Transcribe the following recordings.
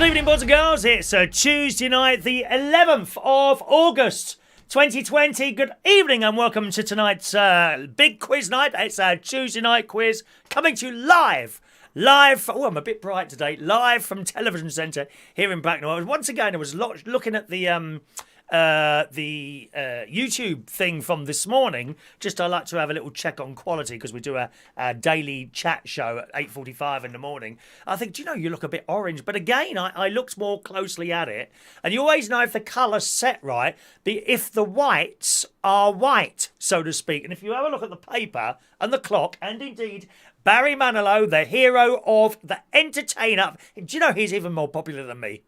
Good evening, boys and girls. It's a Tuesday night, the 11th of August, 2020. Good evening and welcome to tonight's big quiz night. It's our Tuesday night quiz coming to you live. I'm a bit bright today. Live from Television Centre here in Bracknell. Once again, I was looking at the YouTube thing from this morning. Just I like to have a little check on quality because we do a daily chat show at 8:45 in the morning. I think, do you know, you look a bit orange. But again, I looked more closely at it. And you always know if the colour's set right, if the whites are white, so to speak. And if you have a look at the paper and the clock, and indeed Barry Manilow, the hero of The Entertainer. Do you know he's even more popular than me?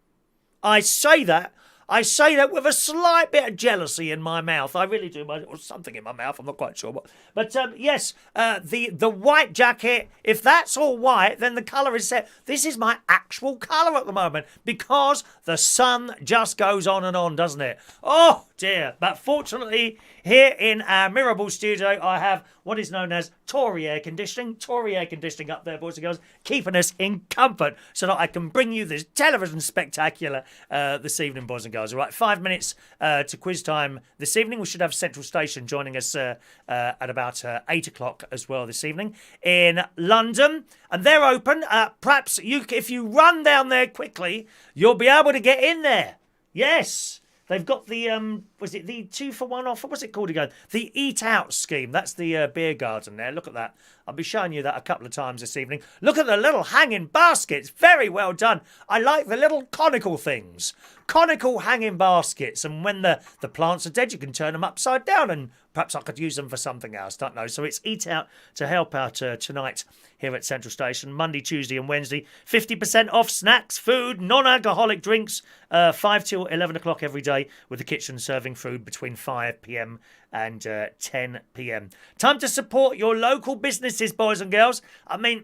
I say that with a slight bit of jealousy in my mouth. I really do. Or something in my mouth. I'm not quite sure what. But yes, the white jacket, if that's all white, then the colour is set. This is my actual colour at the moment because the sun just goes on and on, doesn't it? Oh, dear. But fortunately, here in our Mirable studio, I have what is known as Tory air conditioning. Tory air conditioning up there, boys and girls, keeping us in comfort so that I can bring you this television spectacular this evening, boys and girls. All right, 5 minutes to quiz time this evening. We should have Central Station joining us at about 8 o'clock as well this evening in London. And they're open. Perhaps if you run down there quickly, you'll be able to get in there. Yes. They've got the, was it the 2-for-1 offer? What's it called again? The Eat Out scheme. That's the beer garden there. Look at that. I'll be showing you that a couple of times this evening. Look at the little hanging baskets. Very well done. I like the little conical things. Conical hanging baskets. And when the plants are dead, you can turn them upside down. And perhaps I could use them for something else. Don't know. So it's Eat Out to help out tonight here at Central Station. Monday, Tuesday and Wednesday. 50% off snacks, food, non-alcoholic drinks. 5 till 11 o'clock every day with the kitchen serving food between 5 p.m. and 10 p.m. Time to support your local businesses, boys and girls. I mean,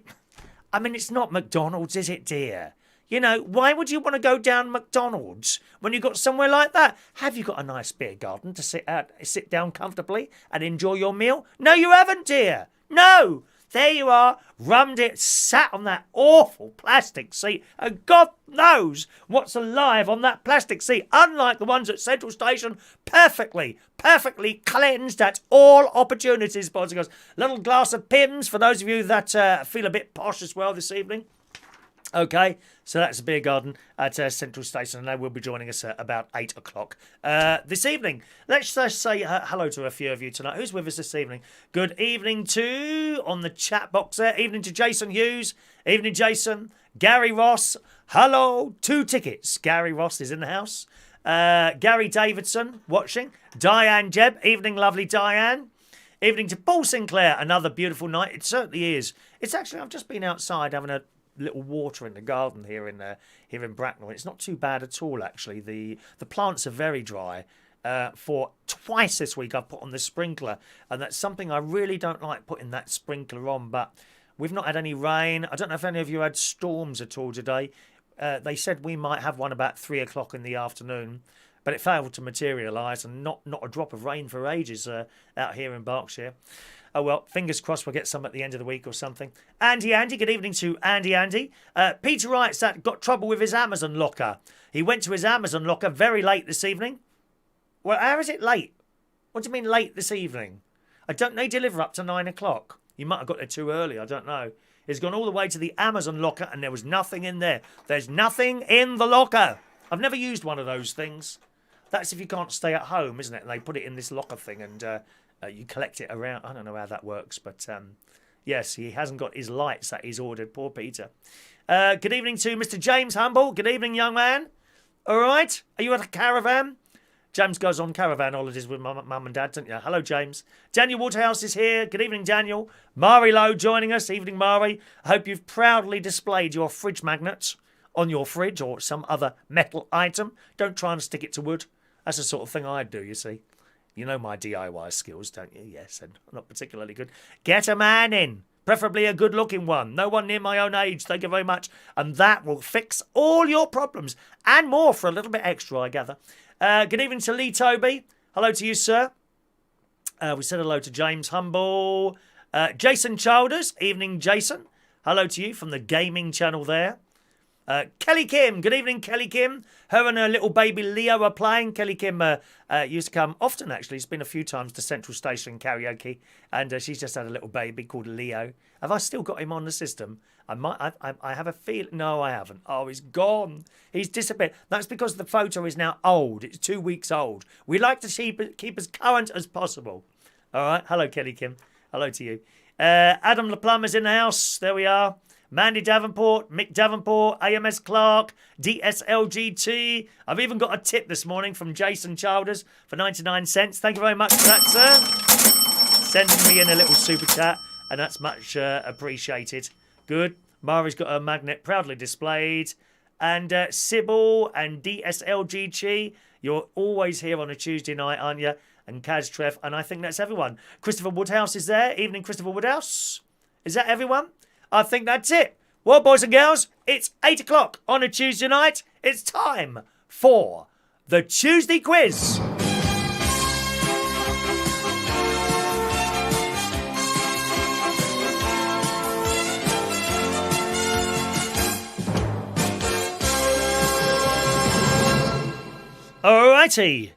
it's not McDonald's, is it, dear? You know, why would you want to go down McDonald's when you've got somewhere like that? Have you got a nice beer garden to sit down comfortably and enjoy your meal? No, you haven't, dear. No. There you are, sat on that awful plastic seat, and God knows what's alive on that plastic seat. Unlike the ones at Central Station, perfectly cleansed at all opportunities, boys and girls. Little glass of Pimm's for those of you that feel a bit posh as well this evening. Okay, so that's a beer garden at Central Station, and they will be joining us at about 8 o'clock this evening. Let's just say hello to a few of you tonight. Who's with us this evening? Good evening to, on the chat box there, evening to Jason Hughes. Evening, Jason. Gary Ross. Hello. 2 tickets. Gary Ross is in the house. Gary Davidson watching. Diane Jebb. Evening, lovely Diane. Evening to Paul Sinclair. Another beautiful night. It certainly is. It's actually, I've just been outside having a little water in the garden here in Bracknell. It's not too bad at all, actually. The plants are very dry. For twice this week I've put on the sprinkler, and that's something I really don't like, putting that sprinkler on, but we've not had any rain. I don't know if any of you had storms at all today. They said we might have one about 3 o'clock in the afternoon, but it failed to materialise, and not a drop of rain for ages out here in Berkshire. Oh, well, fingers crossed we'll get some at the end of the week or something. Andy, good evening to Andy. Peter writes that got trouble with his Amazon locker. He went to his Amazon locker very late this evening. Well, how is it late? What do you mean late this evening? I don't know, deliver up to 9 o'clock. You might have got there too early, I don't know. He's gone all the way to the Amazon locker and there was nothing in there. There's nothing in the locker. I've never used one of those things. That's if you can't stay at home, isn't it? And they put it in this locker thing and you collect it around. I don't know how that works, but yes, he hasn't got his lights that he's ordered. Poor Peter. Good evening to Mr. James Humble. Good evening, young man. All right. Are you at a caravan? James goes on caravan holidays with mum and dad, don't you? Hello, James. Daniel Waterhouse is here. Good evening, Daniel. Mari Lowe joining us. Evening, Mari. I hope you've proudly displayed your fridge magnet on your fridge or some other metal item. Don't try and stick it to wood. That's the sort of thing I'd do, you see. You know my DIY skills, don't you? Yes, and not particularly good. Get a man in. Preferably a good-looking one. No one near my own age, thank you very much. And that will fix all your problems. And more for a little bit extra, I gather. Good evening to Lee Toby. Hello to you, sir. We said hello to James Humble. Jason Childers. Evening, Jason. Hello to you from the gaming channel there. Kelly Kim, good evening, Kelly Kim. Her and her little baby Leo are playing. Kelly Kim used to come often, actually. She's been a few times to Central Station karaoke, and she's just had a little baby called Leo. Have I still got him on the system? I have a feel. No, I haven't. Oh, he's gone. He's disappeared. That's because the photo is now old. It's 2 weeks old. We like to keep as current as possible. All right. Hello, Kelly Kim. Hello to you. Adam LaPlum is in the house. There we are. Mandy Davenport, Mick Davenport, AMS Clark, DSLGT. I've even got a tip this morning from Jason Childers for 99 cents. Thank you very much for that, sir. Sending me in a little super chat, and that's much appreciated. Good. Mari's got her magnet proudly displayed. And Sybil and DSLGT, you're always here on a Tuesday night, aren't you? And Kaz Trev, and I think that's everyone. Christopher Woodhouse is there. Evening, Christopher Woodhouse. Is that everyone? I think that's it. Well, boys and girls, it's 8 o'clock on a Tuesday night. It's time for the Tuesday quiz. Alrighty.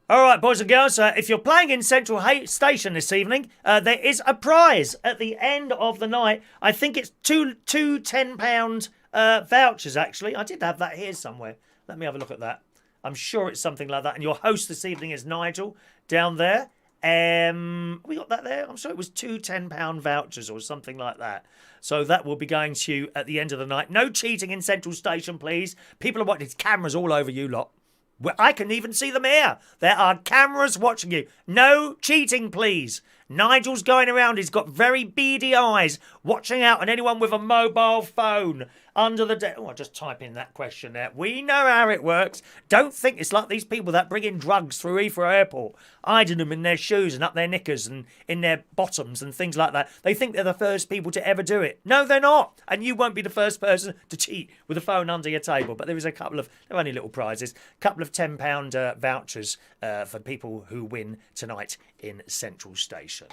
All right, boys and girls, if you're playing in Central Station this evening, there is a prize at the end of the night. I think it's two £10 vouchers, actually. I did have that here somewhere. Let me have a look at that. I'm sure it's something like that. And your host this evening is Nigel down there. We got that there? I'm sure it was two £10 vouchers or something like that. So that will be going to you at the end of the night. No cheating in Central Station, please. People are watching. Cameras all over you lot. Well, I can even see them here. There are cameras watching you. No cheating, please. Nigel's going around. He's got very beady eyes, watching out on anyone with a mobile phone under the desk. Oh, I'll just type in that question there. We know how it works. Don't think it's like these people that bring in drugs through Heathrow Airport, hiding them in their shoes and up their knickers and in their bottoms and things like that. They think they're the first people to ever do it. No, they're not. And you won't be the first person to cheat with a phone under your table. But there is a couple of, they're only little prizes, a couple of £10 vouchers for people who win tonight in Central Station.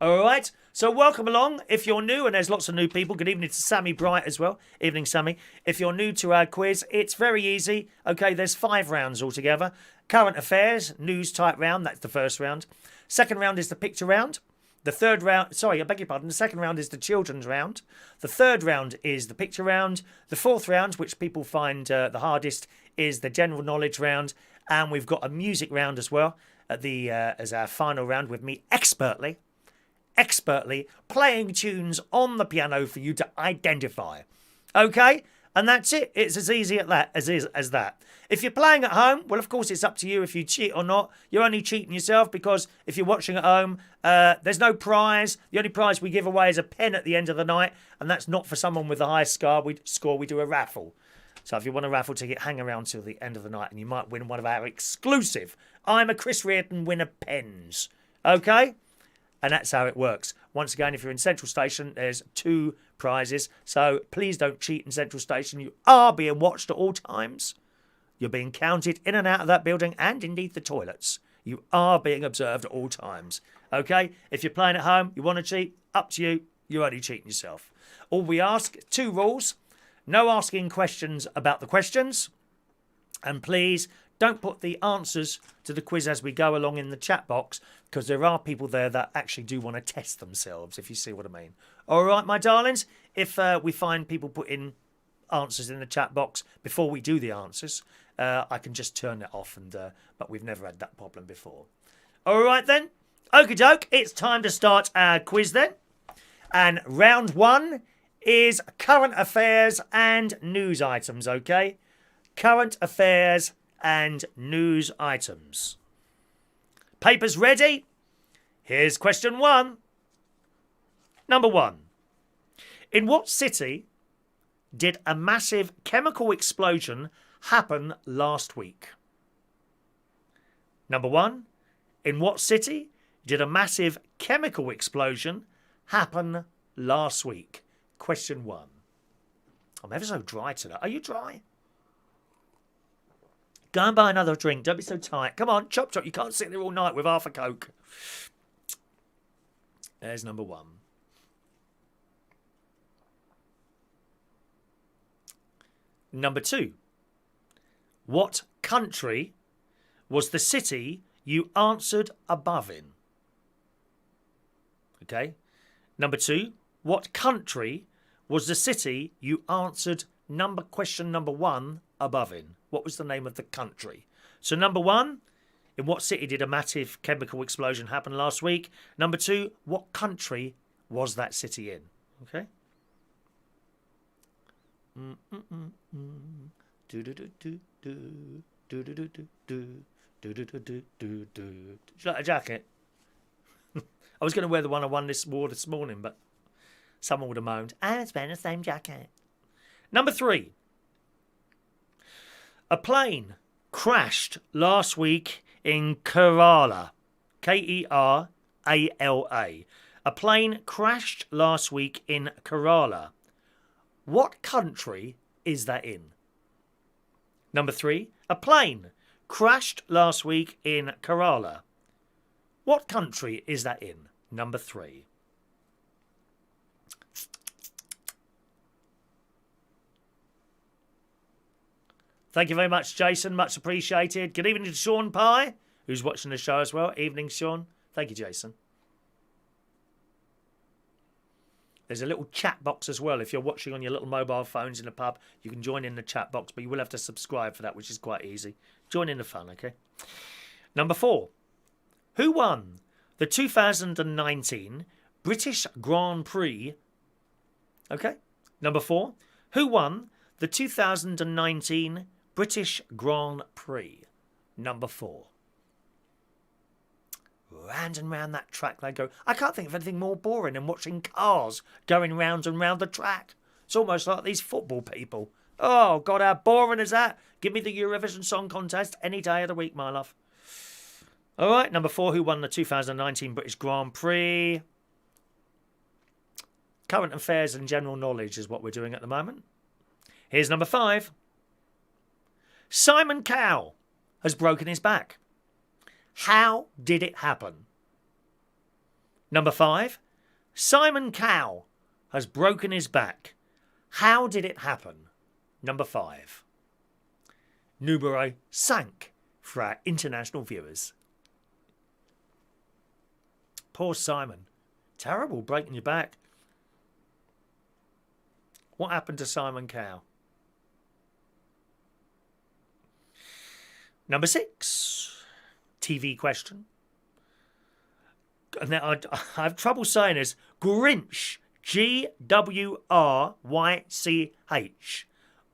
All right, so welcome along. If you're new, and there's lots of new people, good evening to Sammy Bright as well. Evening, Sammy. If you're new to our quiz, it's very easy. Okay, there's 5 rounds altogether. Current affairs, news type round, that's the first round. Second round is the picture round. The third round, sorry, I beg your pardon, the second round is the children's round. The third round is the picture round. The fourth round, which people find the hardest, is the general knowledge round. And we've got a music round as well at the as our final round with me expertly playing tunes on the piano for you to identify. Okay? And that's it. It's as easy as that. If you're playing at home, well, of course, it's up to you if you cheat or not. You're only cheating yourself because if you're watching at home, there's no prize. The only prize we give away is a pen at the end of the night, and that's not for someone with the highest score. We do a raffle. So if you want a raffle ticket, hang around till the end of the night, and you might win one of our exclusive I'm a Chris Reardon winner pens. Okay? And that's how it works. Once again, if you're in Central Station, there's 2 prizes. So please don't cheat in Central Station. You are being watched at all times. You're being counted in and out of that building and indeed the toilets. You are being observed at all times. Okay? If you're playing at home, you want to cheat, up to you. You're only cheating yourself. All we ask, 2 rules. No asking questions about the questions. And please don't put the answers to the quiz as we go along in the chat box, because there are people there that actually do want to test themselves, if you see what I mean. All right, my darlings, if we find people put in answers in the chat box before we do the answers, I can just turn it off, but we've never had that problem before. All right, then. Okie doke, it's time to start our quiz then. And round 1 is current affairs and news items, okay? Current affairs and news items. Papers ready? Here's question 1. Number 1. In what city did a massive chemical explosion happen last week? Number 1. In what city did a massive chemical explosion happen last week? Question 1. I'm ever so dry today. Are you dry? Go and buy another drink. Don't be so tight. Come on, chop chop. You can't sit there all night with half a Coke. There's number 1. Number 2. What country was the city you answered above in? Okay. Number 2. What country was the city you answered question number 1 above in? What was the name of the country? So number 1, in what city did a massive chemical explosion happen last week? Number 2, what country was that city in? Okay. Do you like a jacket? I was going to wear the one I wore this morning, but someone would have moaned, "Ah, it's wearing the same jacket." Number 3. A plane crashed last week in Kerala. Kerala. A plane crashed last week in Kerala. What country is that in? Number 3. A plane crashed last week in Kerala. What country is that in? Number 3. Thank you very much, Jason. Much appreciated. Good evening to Sean Pye, who's watching the show as well. Evening, Sean. Thank you, Jason. There's a little chat box as well. If you're watching on your little mobile phones in the pub, you can join in the chat box, but you will have to subscribe for that, which is quite easy. Join in the fun, okay? Number 4. Who won the 2019 British Grand Prix? Okay. Number 4. Who won the 2019 British Grand Prix? Number 4. Round and round that track they go. I can't think of anything more boring than watching cars going round and round the track. It's almost like these football people. Oh, God, how boring is that? Give me the Eurovision Song Contest any day of the week, my love. All right, number 4, who won the 2019 British Grand Prix? Current affairs and general knowledge is what we're doing at the moment. Here's number 5. Simon Cowell has broken his back. How did it happen? Number 5. Simon Cowell has broken his back. How did it happen? Number 5. Numero 5 for our international viewers. Poor Simon. Terrible, breaking your back. What happened to Simon Cowell? Number 6. TV question. And I have trouble saying this. Grinch. Gwrych.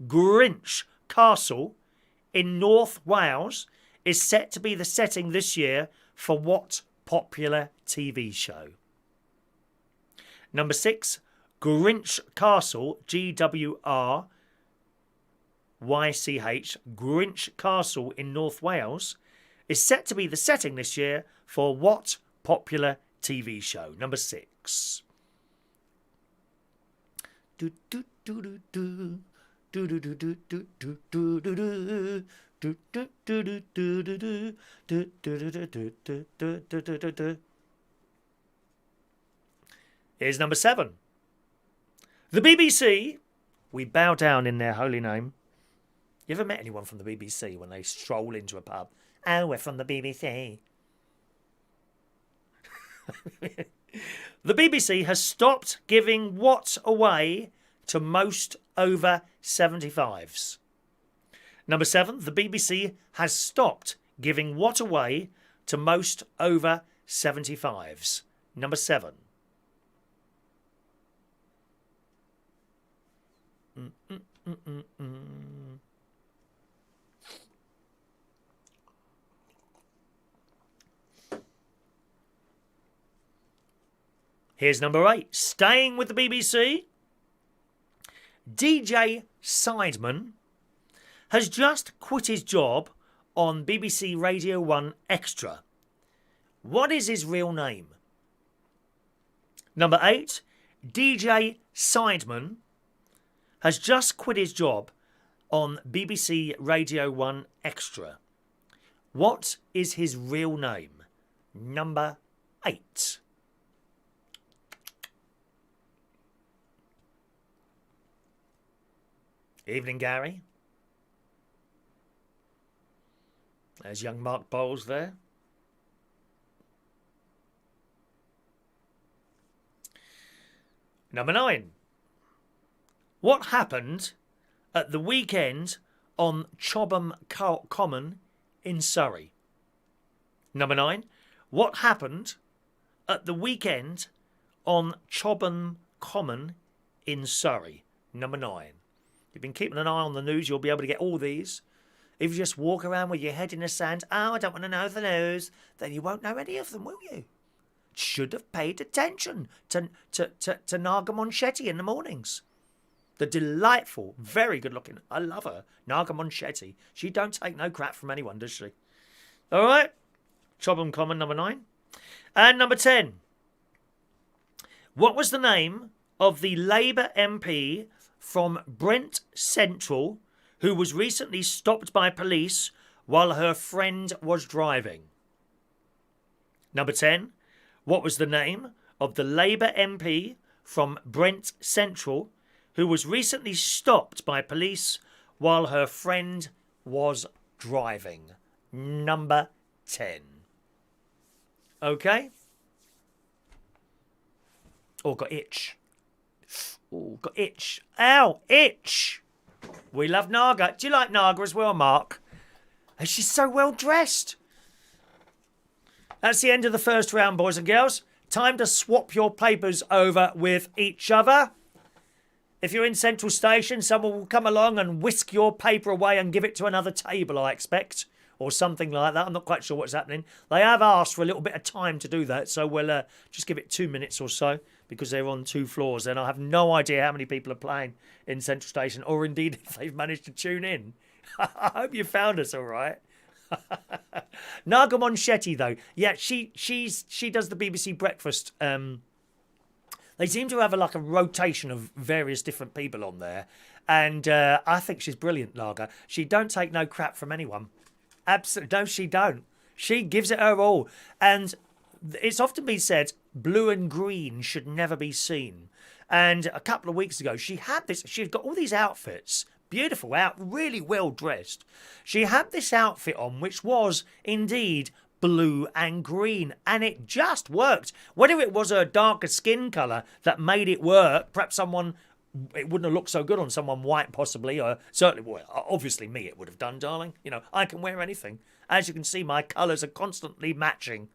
Grinch Castle in North Wales is set to be the setting this year for what popular TV show? Number 6. Grinch Castle. Gwrych. Grinch Castle in North Wales is set to be the setting this year for what popular TV show? Number 6. Here's number 7. The BBC, we bow down in their holy name. You ever met anyone from the BBC when they stroll into a pub? Oh, we're from the BBC. The BBC has stopped giving what away to most over 75s? Number 7, the BBC has stopped giving what away to most over 75s? Number 7. Here's number 8. Staying with the BBC, DJ Sideman has just quit his job on BBC Radio 1 Extra. What is his real name? Number 8. DJ Sideman has just quit his job on BBC Radio 1 Extra. What is his real name? Number 8. Evening, Gary. There's young Mark Bowles there. Number 9. What happened at the weekend on Chobham Common in Surrey? Number 9. What happened at the weekend on Chobham Common in Surrey? Number 9. You've been keeping an eye on the news, you'll be able to get all these. If you just walk around with your head in the sand, oh, I don't want to know the news, then you won't know any of them, will you? Should have paid attention to Naga Monchetti in the mornings. The delightful, very good looking, I love her, Naga Monchetti. She don't take no crap from anyone, does she? All right. Chobham Common, number 9. And number 10. What was the name of the Labour MP from Brent Central who was recently stopped by police while her friend was driving? Number 10. What was the name of the Labour MP from Brent Central who was recently stopped by police while her friend was driving? Number 10. Okay? Oh, got itch. Oh, got itch. Ow, itch. We love Naga. Do you like Naga as well, Mark? And she's so well dressed. That's the end of the first round, boys and girls. Time to swap your papers over with each other. If you're in Central Station, someone will come along and whisk your paper away and give it to another table, I expect. Or something like that. I'm not quite sure what's happening. They have asked for a little bit of time to do that, so we'll just give it 2 minutes or so because they're on 2 floors. And I have no idea how many people are playing in Central Station, or indeed if they've managed to tune in. I hope you found us all right. Naga Monchetti, though, yeah, she does the BBC Breakfast. They seem to have a rotation of various different people on there, and I think she's brilliant, Naga. She don't take no crap from anyone. Absolutely, no, she don't. She gives it her all, and it's often been said blue and green should never be seen. And a couple of weeks ago, she had this. She's got all these outfits. Beautiful out, really well dressed. She had this outfit on which was indeed blue and green, and it just worked. Whether it was her darker skin colour that made it work, perhaps it wouldn't have looked so good on someone white possibly, or certainly, well, obviously me it would have done, darling. You know, I can wear anything. As you can see, my colours are constantly matching.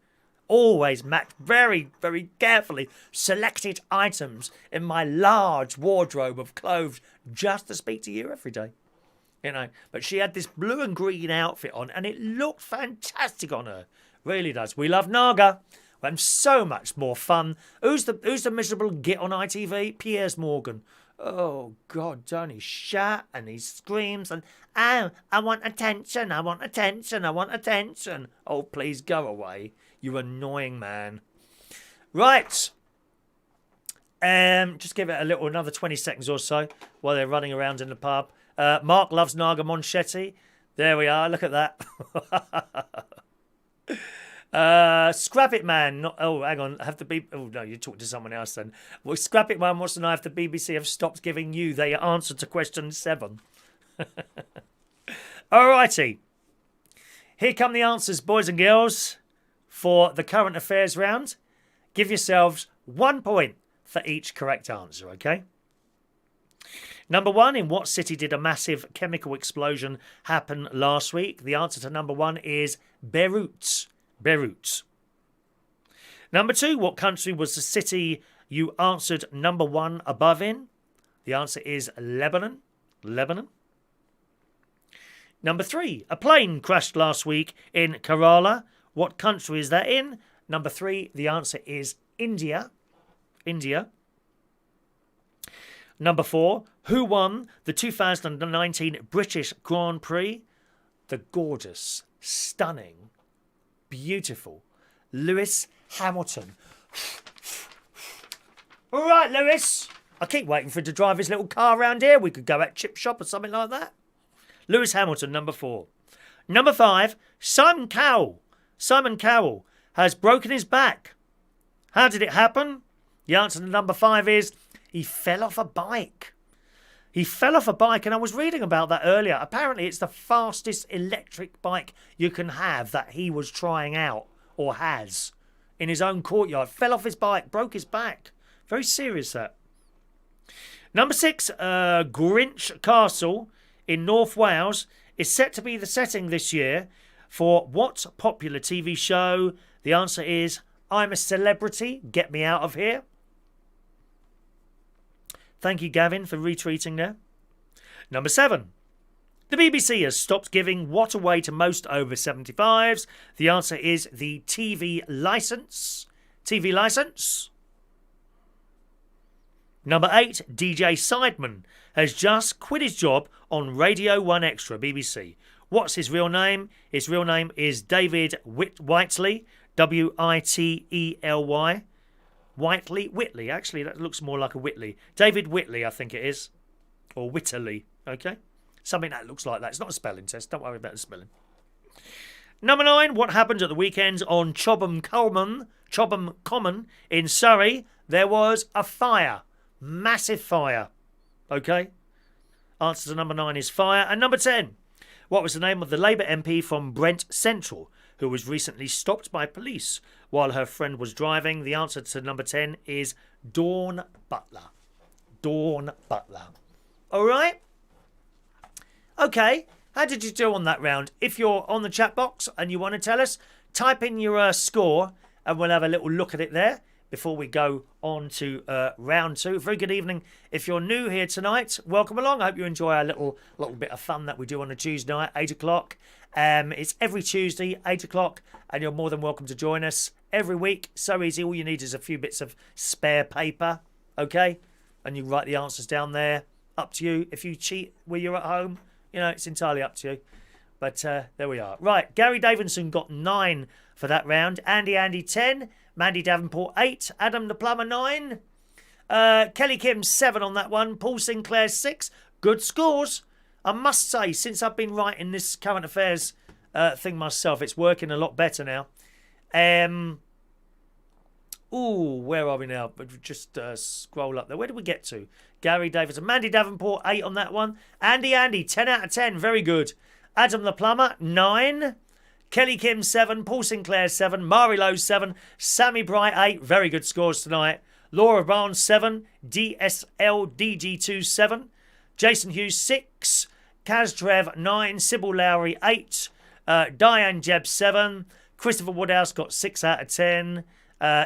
Always match very, very carefully selected items in my large wardrobe of clothes just to speak to you every day. You know, but she had this blue and green outfit on and it looked fantastic on her. Really does. We love Naga. We're having so much more fun. Who's the miserable git on ITV? Piers Morgan. Oh, God, don't he shout and he screams and, oh, I want attention, I want attention, I want attention. Oh, please go away, you annoying man. Right. Just give it another 20 seconds or so while they're running around in the pub. Mark loves Naga Monchetti. There we are, look at that. Scrap it man. Hang on. Have the BBC. Oh no, you talked to someone else then. Well, Scrap it man wants to know if the BBC have stopped giving you their answer to question 7. Alrighty. Here come the answers, boys and girls, for the current affairs round. Give yourselves 1 point for each correct answer. Okay. Number 1, in what city did a massive chemical explosion happen last week? The answer to number 1 is Beirut. Beirut. Number 2, what country was the city you answered number 1 above in? The answer is Lebanon. Lebanon. Number 3, a plane crashed last week in Kerala. What country is that in? Number 3, the answer is India. India. Number 4, who won the 2019 British Grand Prix? The gorgeous, stunning, beautiful Lewis Hamilton. All right, Lewis. I keep waiting for him to drive his little car around here. We could go at Chip Shop or something like that. Lewis Hamilton, number 4. Number 5, Simon Cowell. Simon Cowell has broken his back. How did it happen? The answer to number 5 is he fell off a bike. He fell off a bike, and I was reading about that earlier. Apparently, it's the fastest electric bike you can have that he was trying out, or has, in his own courtyard. Fell off his bike, broke his back. Very serious, that. Number 6, Grinch Castle in North Wales is set to be the setting this year for what popular TV show? The answer is I'm a Celebrity, Get Me Out of Here. Thank you, Gavin, for retweeting there. Number 7. The BBC has stopped giving what away to most over 75s? The answer is the TV licence. TV licence. Number 8. DJ Sideman has just quit his job on Radio 1 Extra, BBC. What's his real name? His real name is David Whiteley, Whitley. Whitley. Actually, that looks more like a Whitley. David Whitley, I think it is. Or Whitley, okay? Something that looks like that. It's not a spelling test. Don't worry about the spelling. Number 9. What happened at the weekend on Chobham Common in Surrey? There was a fire. Massive fire. Okay? Answer to number 9 is fire. And number 10. What was the name of the Labour MP from Brent Central who was recently stopped by police while her friend was driving? The answer to number 10 is Dawn Butler. Dawn Butler. All right? Okay. How did you do on that round? If you're on the chat box and you want to tell us, type in your score and we'll have a little look at it there before we go on to round 2. Very good evening. If you're new here tonight, welcome along. I hope you enjoy our little bit of fun that we do on a Tuesday night, 8 o'clock. It's every Tuesday, 8 o'clock, and you're more than welcome to join us every week. So easy. All you need is a few bits of spare paper, okay? And you write the answers down there. Up to you. If you cheat where you're at home, you know, it's entirely up to you. But there we are. Right, Gary Davidson got 9 for that round. Andy 10. Mandy Davenport 8. Adam the Plumber 9. Kelly Kim 7 on that one. Paul Sinclair 6. Good scores. I must say, since I've been writing this current affairs thing myself, it's working a lot better now. Where are we now? Just scroll up there. Where did we get to? Gary Davidson. Mandy Davenport 8 on that one. Andy 10 out of 10. Very good. Adam the Plumber 9. Kelly Kim 7, Paul Sinclair 7, Mari Lowe 7, Sammy Bright 8, very good scores tonight. Laura Barnes 7, DSLDG2 7, Jason Hughes 6, Kaz 9, Sybil Lowry 8, Diane Jeb 7, Christopher Woodhouse got 6 out of 10,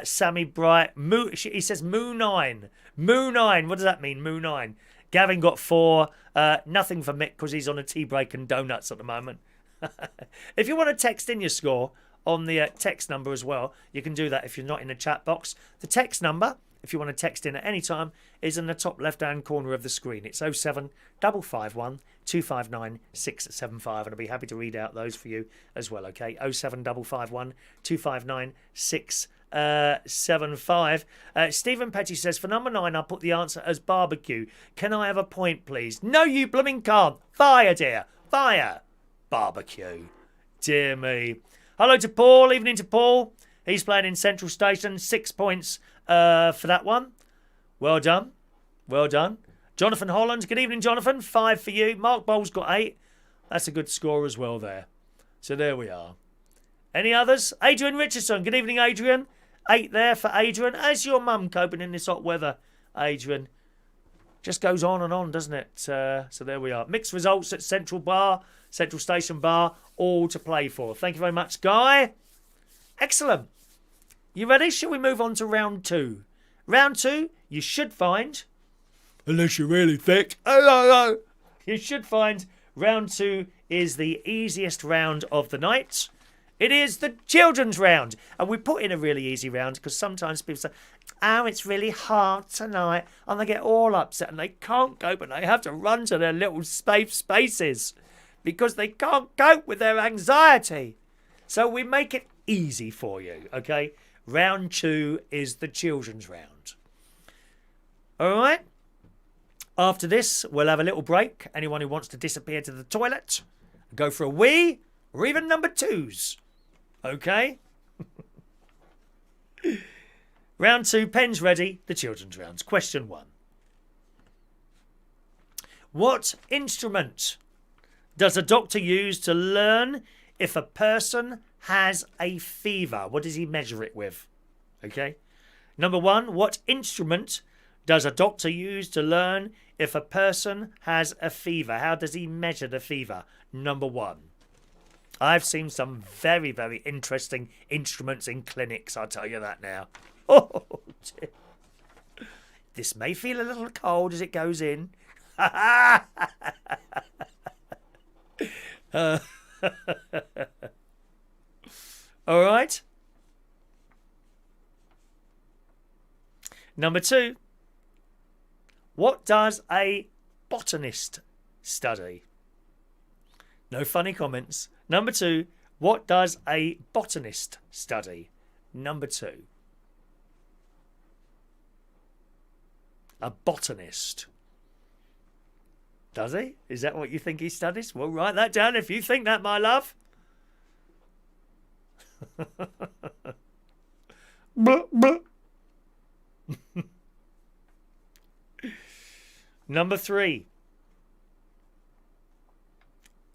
Sammy Bright, he says Moo 9, what does that mean, Moo 9? Gavin got 4, nothing for Mick because he's on a tea break and donuts at the moment. If you want to text in your score on the text number as well, you can do that if you're not in the chat box. The text number, if you want to text in at any time, is in the top left-hand corner of the screen. It's 07551 259 675, and I'll be happy to read out those for you as well, okay? 07551 259 675. Stephen Petty says, for number 9, I put the answer as barbecue. Can I have a point, please? No, you blooming can't. Fire, dear. Fire. Barbecue. Dear me. Hello to Paul. Evening to Paul. He's playing in Central Station. 6 points for that one. Well done. Well done. Jonathan Holland. Good evening, Jonathan. 5 for you. Mark Bowles got 8. That's a good score as well there. So there we are. Any others? Adrian Richardson. Good evening, Adrian. 8 there for Adrian. How's your mum coping in this hot weather, Adrian? Just goes on and on, doesn't it? So there we are. Mixed results at Central Station Bar, all to play for. Thank you very much, Guy. Excellent. You ready? Shall we move on to round 2? Round 2, you should find, unless you're really thick, you should find round 2 is the easiest round of the night. It is the children's round. And we put in a really easy round because sometimes people say, oh, it's really hard tonight. And they get all upset and they can't cope and they have to run to their little safe spaces because they can't cope with their anxiety. So we make it easy for you, okay? Round 2 is the children's round. All right? After this, we'll have a little break. Anyone who wants to disappear to the toilet, go for a wee, or even number 2s. Okay? Round 2, pens ready, the children's rounds. Question 1. What instrument does a doctor use to learn if a person has a fever? What does he measure it with? Okay. Number 1, what instrument does a doctor use to learn if a person has a fever? How does he measure the fever? Number 1. I've seen some very, very interesting instruments in clinics, I'll tell you that now. Oh, dear. This may feel a little cold as it goes in. All right. Number 2. What does a botanist study? No funny comments. Number 2. What does a botanist study? Number 2. A botanist. Does he? Is that what you think he studies? Well, write that down if you think that, my love. Number 3.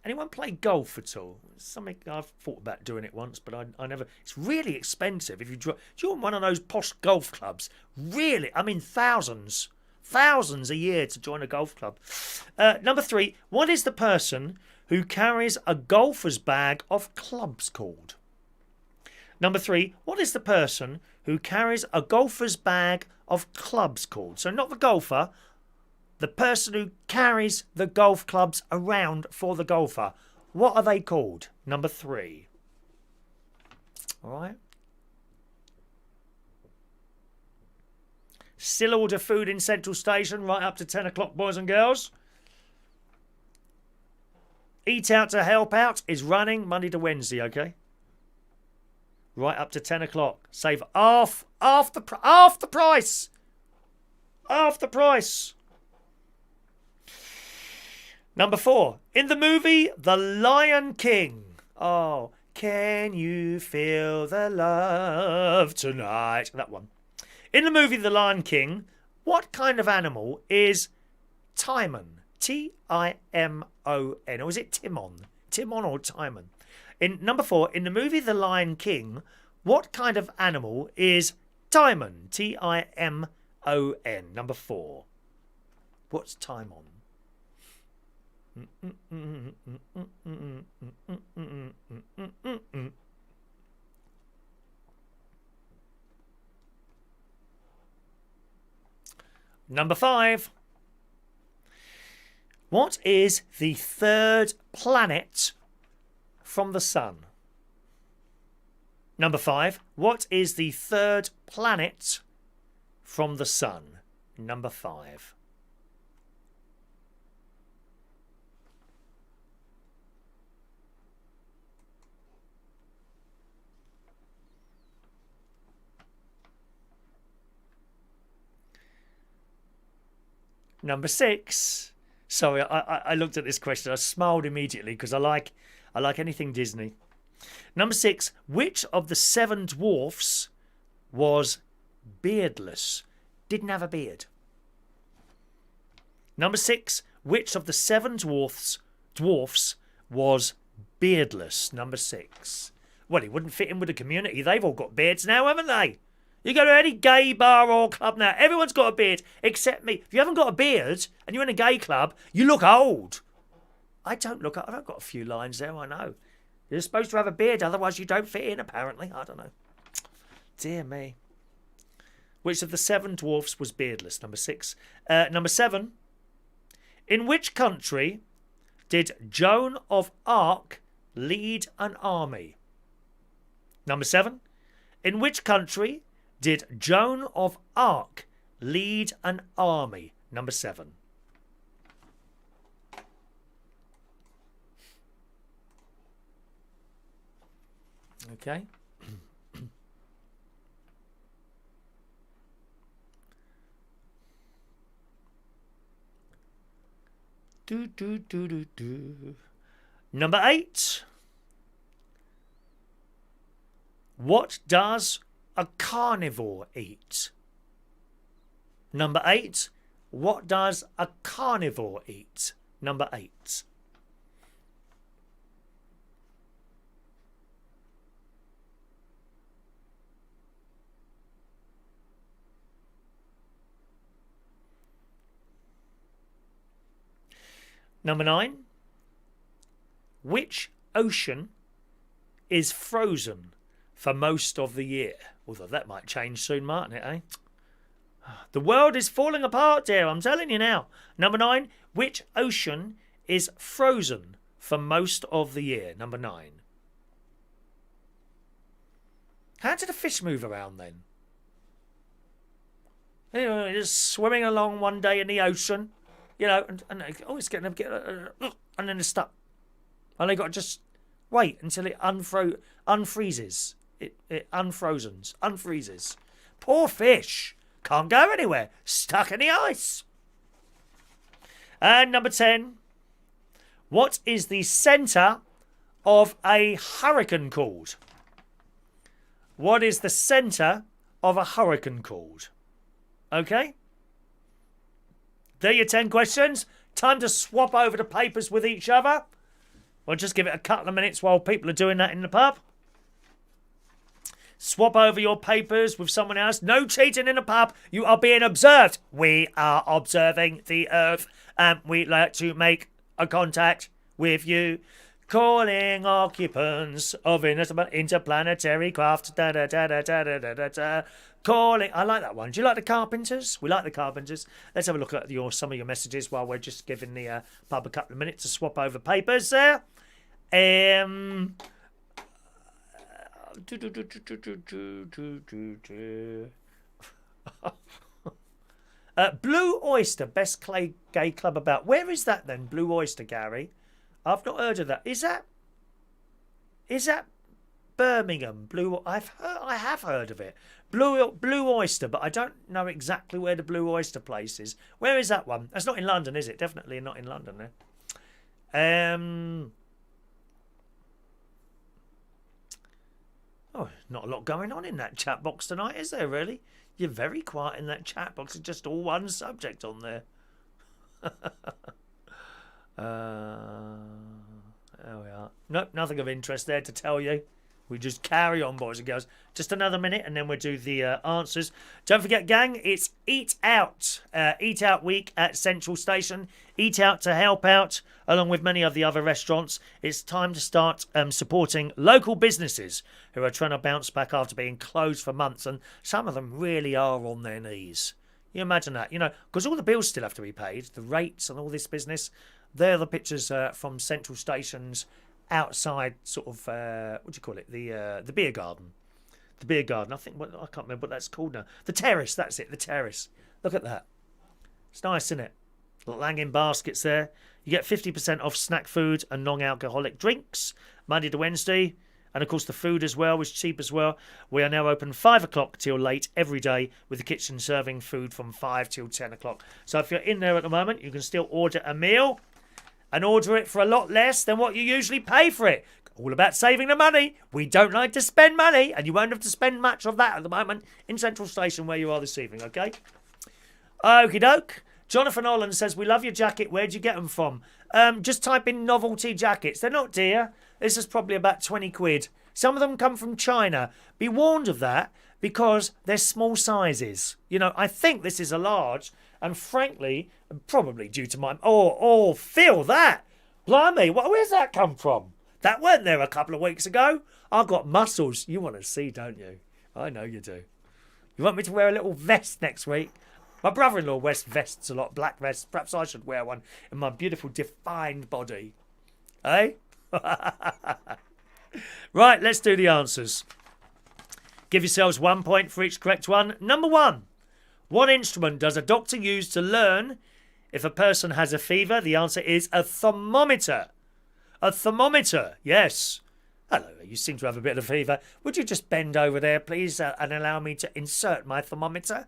Anyone play golf at all? It's something I've thought about doing it once, but I never. It's really expensive. If you join one of those posh golf clubs, really, I mean thousands a year to join a golf club. Number 3. What is the person who carries a golfer's bag of clubs called? Number 3. What is the person who carries a golfer's bag of clubs called? So not the golfer. The person who carries the golf clubs around for the golfer. What are they called? Number 3. All right. Still order food in Central Station right up to 10 o'clock, boys and girls. Eat Out to Help Out is running Monday to Wednesday, okay? Right up to 10 o'clock. Save half the price. Half the price. Number 4. In the movie The Lion King. Oh, can you feel the love tonight? That one. In the movie The Lion King, what kind of animal is Timon? T-I-M-O-N. Or is it Timon? Timon or Timon? In number 4, in the movie The Lion King, what kind of animal is Timon? T-I-M-O-N. Number 4. What's Timon? Number 5. What is the third planet from the sun? Number 5. What is the third planet from the sun? Number 5. Number 6. Sorry, I looked at this question. I smiled immediately because I like anything Disney. Number 6. Which of the 7 dwarfs was beardless? Didn't have a beard. Number 6. Which of the 7 dwarfs was beardless? Number 6. Well, he wouldn't fit in with the community. They've all got beards now, haven't they? You go to any gay bar or club now, everyone's got a beard except me. If you haven't got a beard and you're in a gay club, you look old. I don't look old. I've got a few lines there, I know. You're supposed to have a beard, otherwise you don't fit in, apparently. I don't know. Dear me. Which of the 7 dwarfs was beardless? Number 6. Number 7. In which country did Joan of Arc lead an army? Number 7. In which country did Joan of Arc lead an army? Number 7. Okay. Number 8. What does a carnivore eat? Number 8. What does a carnivore eat? Number 8. Number 9. Which ocean is frozen for most of the year? Although that might change soon, mightn't it, eh? The world is falling apart, dear, I'm telling you now. Number 9. Which ocean is frozen for most of the year? Number 9. How do the fish move around then? You know, just swimming along one day in the ocean, you know, and it's getting and then they're stuck. And they got to just wait until it unfreezes. It unfreezes. Poor fish. Can't go anywhere. Stuck in the ice. And number 10. What is the centre of a hurricane called? What is the centre of a hurricane called? Okay? There are your 10 questions. Time to swap over the papers with each other. We'll just give it a couple of minutes while people are doing that in the pub. Swap over your papers with someone else. No cheating in the pub. You are being observed. We are observing the earth and we'd like to make a contact with you. Calling occupants of interplanetary craft. Da, da, da, da, da, da, da, da. Calling. I like that one. Do you like the Carpenters? We like the Carpenters. Let's have a look at some of your messages while we're just giving the pub a couple of minutes to swap over papers there. Blue Oyster, best gay club about. Where is that then, Blue Oyster, Gary? I've not heard of that. Is that Birmingham? I have heard of it. Blue Oyster, but I don't know exactly where the Blue Oyster place is. Where is that one? That's not in London, is it? Definitely not in London. Oh, not a lot going on in that chat box tonight, is there, really? You're very quiet in that chat box. It's just all one subject on there. There we are. Nope, nothing of interest there to tell you. We just carry on, boys and girls. Just another minute and then we'll do the answers. Don't forget, gang, it's Eat Out. Eat Out Week at Central Station. Eat Out to help out, along with many of the other restaurants. It's time to start supporting local businesses who are trying to bounce back after being closed for months. And some of them really are on their knees. You imagine that, you know, because all the bills still have to be paid. The rates and all this business. They're the pictures from Central Station's outside sort of what do you call it, the beer garden. The beer garden, I can't remember what that's called now. The terrace, that's it, the terrace. Look at that. It's nice, isn't it? Little hanging baskets there. You get 50% off snack food and non-alcoholic drinks Monday to Wednesday, and of course the food as well was cheap as well. We are now open 5 o'clock till late every day, with the kitchen serving food from 5 till 10 o'clock. So if you're in there at the moment, you can still order a meal and order it for a lot less than what you usually pay for it. All about saving the money. We don't like to spend money, and you won't have to spend much of that at the moment in Central Station where you are this evening, okay? Okie doke. Jonathan Holland says, we love your jacket. Where'd you get them from? Just type in novelty jackets. They're not dear. This is probably about 20 quid. Some of them come from China. Be warned of that because they're small sizes. You know, I think this is a large, and frankly, probably due to my... Oh, feel that. Blimey, where's that come from? That weren't there a couple of weeks ago. I've got muscles. You want to see, don't you? I know you do. You want me to wear a little vest next week? My brother-in-law wears vests a lot, black vests. Perhaps I should wear one in my beautiful defined body. Eh? Right, let's do the answers. Give yourselves 1 point for each correct one. Number 1. What instrument does a doctor use to learn if a person has a fever? The answer is a thermometer. A thermometer, yes. Hello, you seem to have a bit of fever. Would you just bend over there, please, and allow me to insert my thermometer?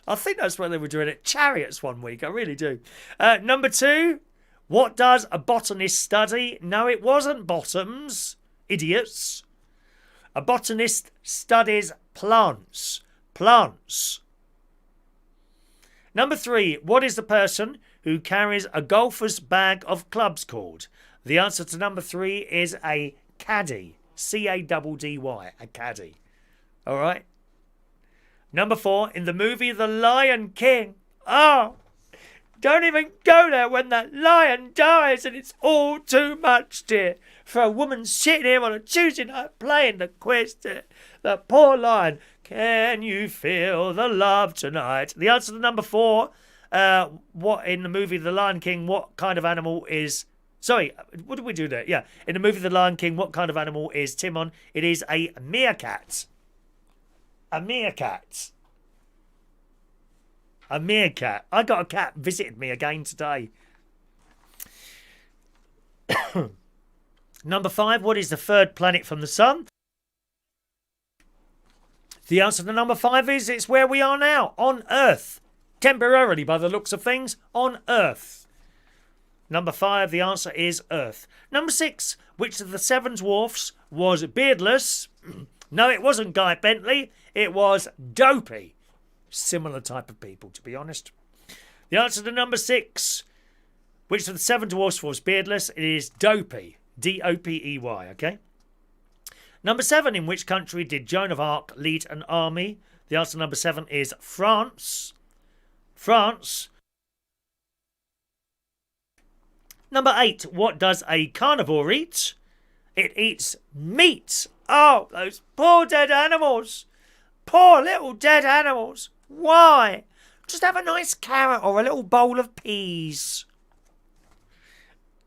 I think that's what they were doing at Chariots one week. I really do. Number 2. What does a botanist study? No, it wasn't bottoms. Idiots. A botanist studies plants. Plants. Number 3, what is the person who carries a golfer's bag of clubs called? The answer to number 3 is a caddy. C-A-D-D-Y, a caddy. All right? Number 4, in the movie The Lion King. Oh, don't even go there when that lion dies, and it's all too much, dear. For a woman sitting here on a Tuesday night playing the quiz, dear. The poor lion. Can you feel the love tonight? The answer to number 4, what in the movie The Lion King, what kind of animal is... Sorry, what did we do there? Yeah, in the movie The Lion King, what kind of animal is Timon? It is a meerkat. A meerkat. A meerkat. I got a cat visited me again today. Number 5, what is the third planet from the sun? The answer to number 5 is it's where we are now, on Earth. Temporarily, by the looks of things, on Earth. Number 5, the answer is Earth. Number 6, which of the 7 dwarfs was beardless? No, it wasn't Guy Bentley. It was Dopey. Similar type of people, to be honest. The answer to number 6, which of the 7 dwarfs was beardless? It is Dopey. D-O-P-E-Y, okay? Number 7, in which country did Joan of Arc lead an army? The answer to number 7 is France. France. Number 8, what does a carnivore eat? It eats meat. Oh, those poor dead animals. Poor little dead animals. Why? Just have a nice carrot or a little bowl of peas.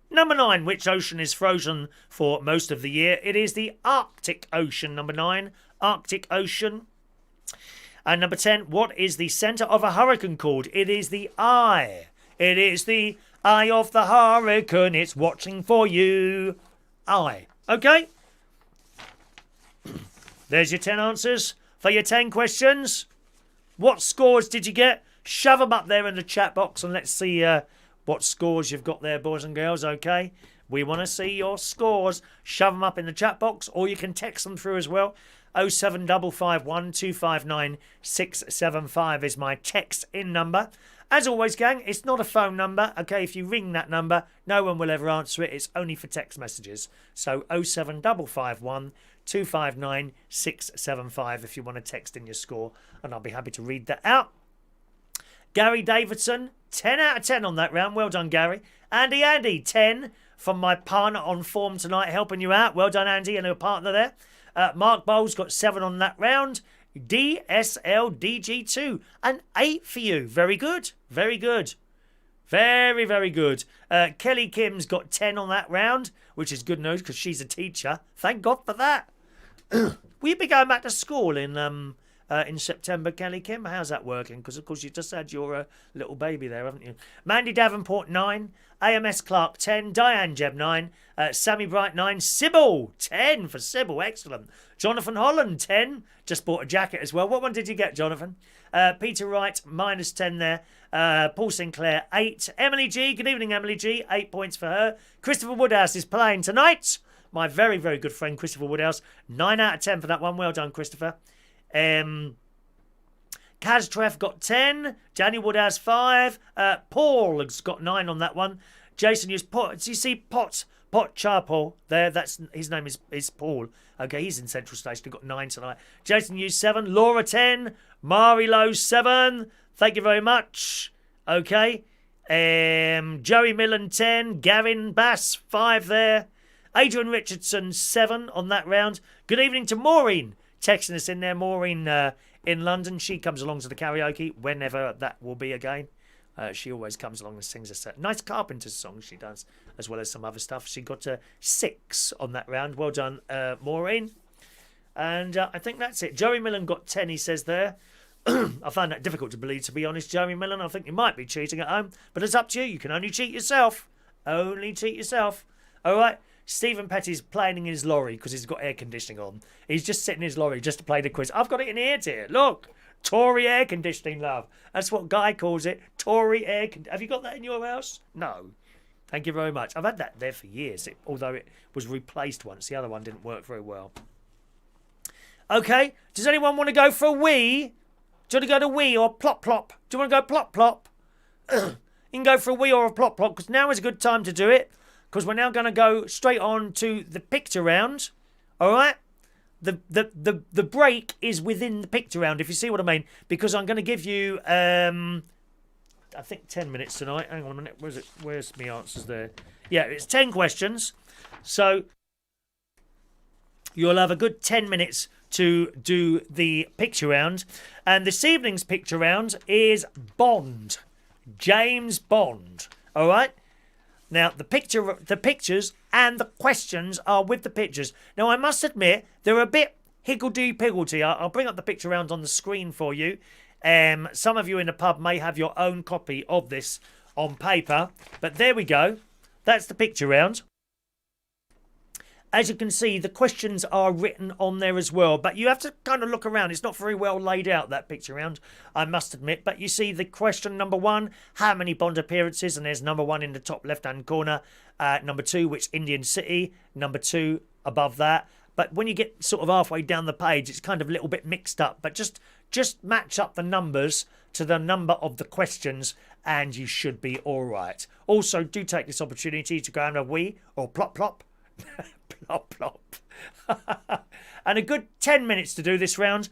Number 9, which ocean is frozen for most of the year? It is the Arctic Ocean, number 9. Arctic Ocean. And number 10, what is the centre of a hurricane called? It is the eye. It is the eye of the hurricane. It's watching for you. Eye. Okay? There's your 10 answers for your 10 questions. What scores did you get? Shove them up there in the chat box and let's see what scores you've got there, boys and girls, okay? We want to see your scores. Shove them up in the chat box, or you can text them through as well. 07551 259 675 is my text-in number. As always, gang, it's not a phone number, okay? If you ring that number, no one will ever answer it. It's only for text messages. So 07551 259 675 if you want to text in your score, and I'll be happy to read that out. Gary Davidson, 10 out of 10 on that round. Well done, Gary. Andy, 10 from my partner on form tonight, helping you out. Well done, Andy, and your partner there. Mark Bowles got 7 on that round. DSLDG2, an 8 for you. Very good. Very good. Very, very good. Kelly Kim's got 10 on that round, which is good news because she's a teacher. Thank God for that. Will you be going back to school in September, Kelly Kim? How's that working? Because, of course, you just had your little baby there, haven't you? Mandy Davenport, 9. AMS Clark, 10. Diane Jeb, 9. Sammy Bright, 9. Sybil, 10 for Sybil. Excellent. Jonathan Holland, 10. Just bought a jacket as well. What one did you get, Jonathan? Peter Wright, minus 10 there. Paul Sinclair, 8. Emily G, good evening, Emily G. 8 points for her. Christopher Woodhouse is playing tonight. My very, very good friend, Christopher Woodhouse. 9 out of 10 for that one. Well done, Christopher. Kaz Treff got 10. Danny Woodhouse 5. Paul has got 9 on that one. Jason used Pot. Do you see Pot Charpol there? That's his name is Paul. Okay, he's in Central Station. He got 9 tonight. Jason used 7. Laura 10. Mari Lowe 7. Thank you very much. Okay. Joey Millen 10. Gavin Bass 5 there. Adrian Richardson 7 on that round. Good evening to Maureen. Texting us in there. Maureen in London. She comes along to the karaoke whenever that will be again. She always comes along and sings a set. Nice Carpenters song she does, as well as some other stuff. She got 6 on that round. Well done, Maureen. And I think that's it. Joey Millen got 10, he says there. I find that difficult to believe, to be honest, Joey Millen. I think you might be cheating at home, but it's up to you. You can only cheat yourself. Only cheat yourself. All right. Stephen Petty's playing in his lorry because he's got air conditioning on. He's just sitting in his lorry just to play the quiz. I've got it in here, dear. Look. Tory air conditioning, love. That's what Guy calls it. Tory air conditioning. Have you got that in your house? No. Thank you very much. I've had that there for years, although it was replaced once. The other one didn't work very well. Okay. Does anyone want to go for a wee? Do you want to go to wee or plop plop? Do you want to go plop plop? You can go for a wee or a plop plop, because now is a good time to do it, because we're now going to go straight on to the picture round. All right? The break is within the picture round, if you see what I mean, because I'm going to give you, I think 10 minutes tonight. Hang on a minute. Where's my answers there? Yeah, it's 10 questions. So you'll have a good 10 minutes to do the picture round. And this evening's picture round is Bond. James Bond. All right? Now, the pictures and the questions are with the pictures. Now, I must admit, they're a bit higgledy-piggledy. I'll bring up the picture round on the screen for you. Some of you in the pub may have your own copy of this on paper. But there we go. That's the picture round. As you can see, the questions are written on there as well. But you have to kind of look around. It's not very well laid out, that picture round, I must admit. But you see the question number 1, how many Bond appearances? And there's number 1 in the top left-hand corner. Number 2, which Indian city? Number 2 above that. But when you get sort of halfway down the page, it's kind of a little bit mixed up. But just match up the numbers to the number of the questions and you should be all right. Also, do take this opportunity to go and have a wee or plop plop. Plop plop. And a good 10 minutes to do this round,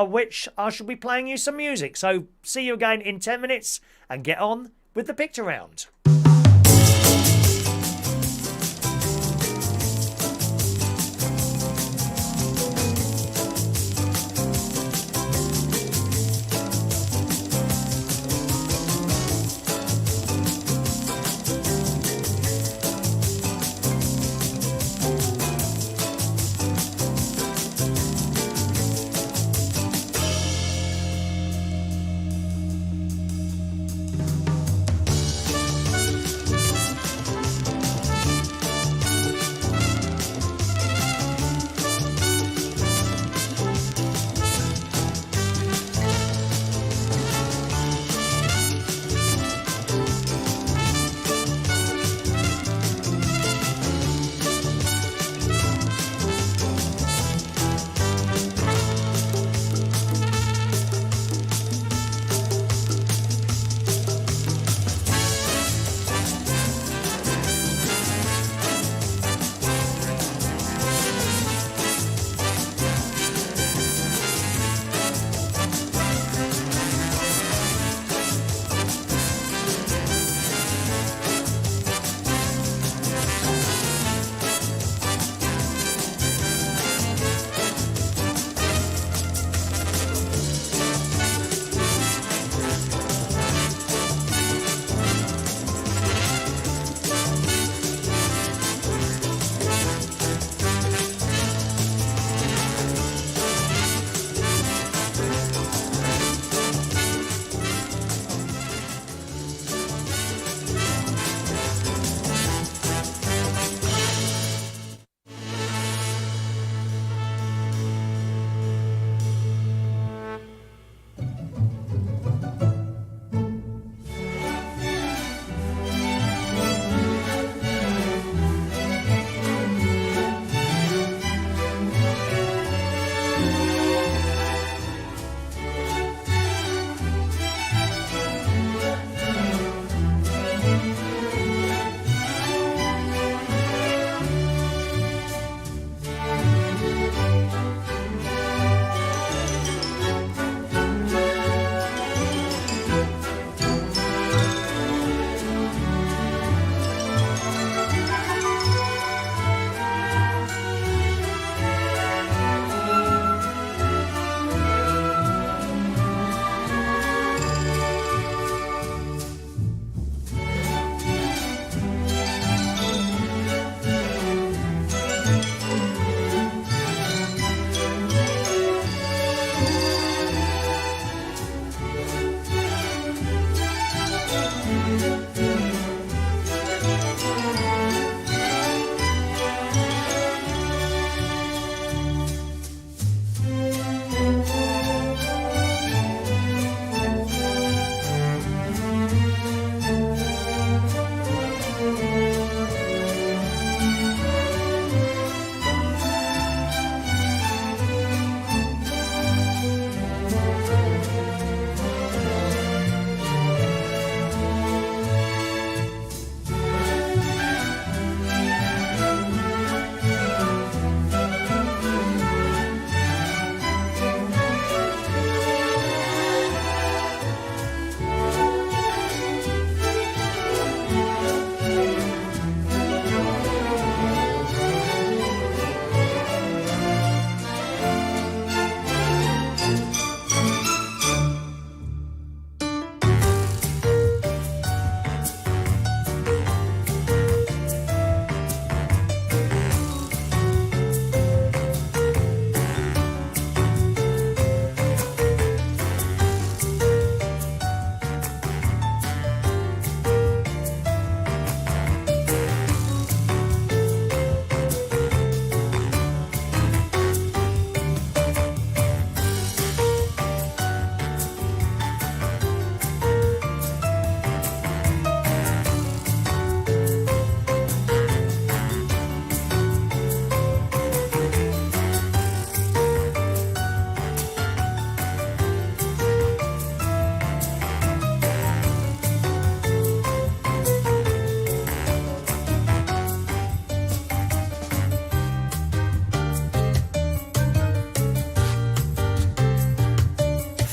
which I shall be playing you some music. So see you again in 10 minutes and get on with the picture round.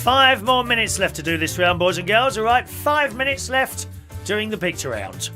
5 more minutes left to do this round, boys and girls. All right, 5 minutes left doing the picture round.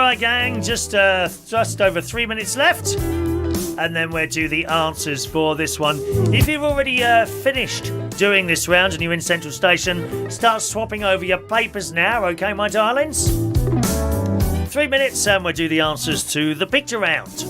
right, gang, just over 3 minutes left, and then we'll do the answers for this one. If you've already finished doing this round and you're in Central Station, start swapping over your papers now, okay, my darlings? 3 minutes, and we'll do the answers to the picture round.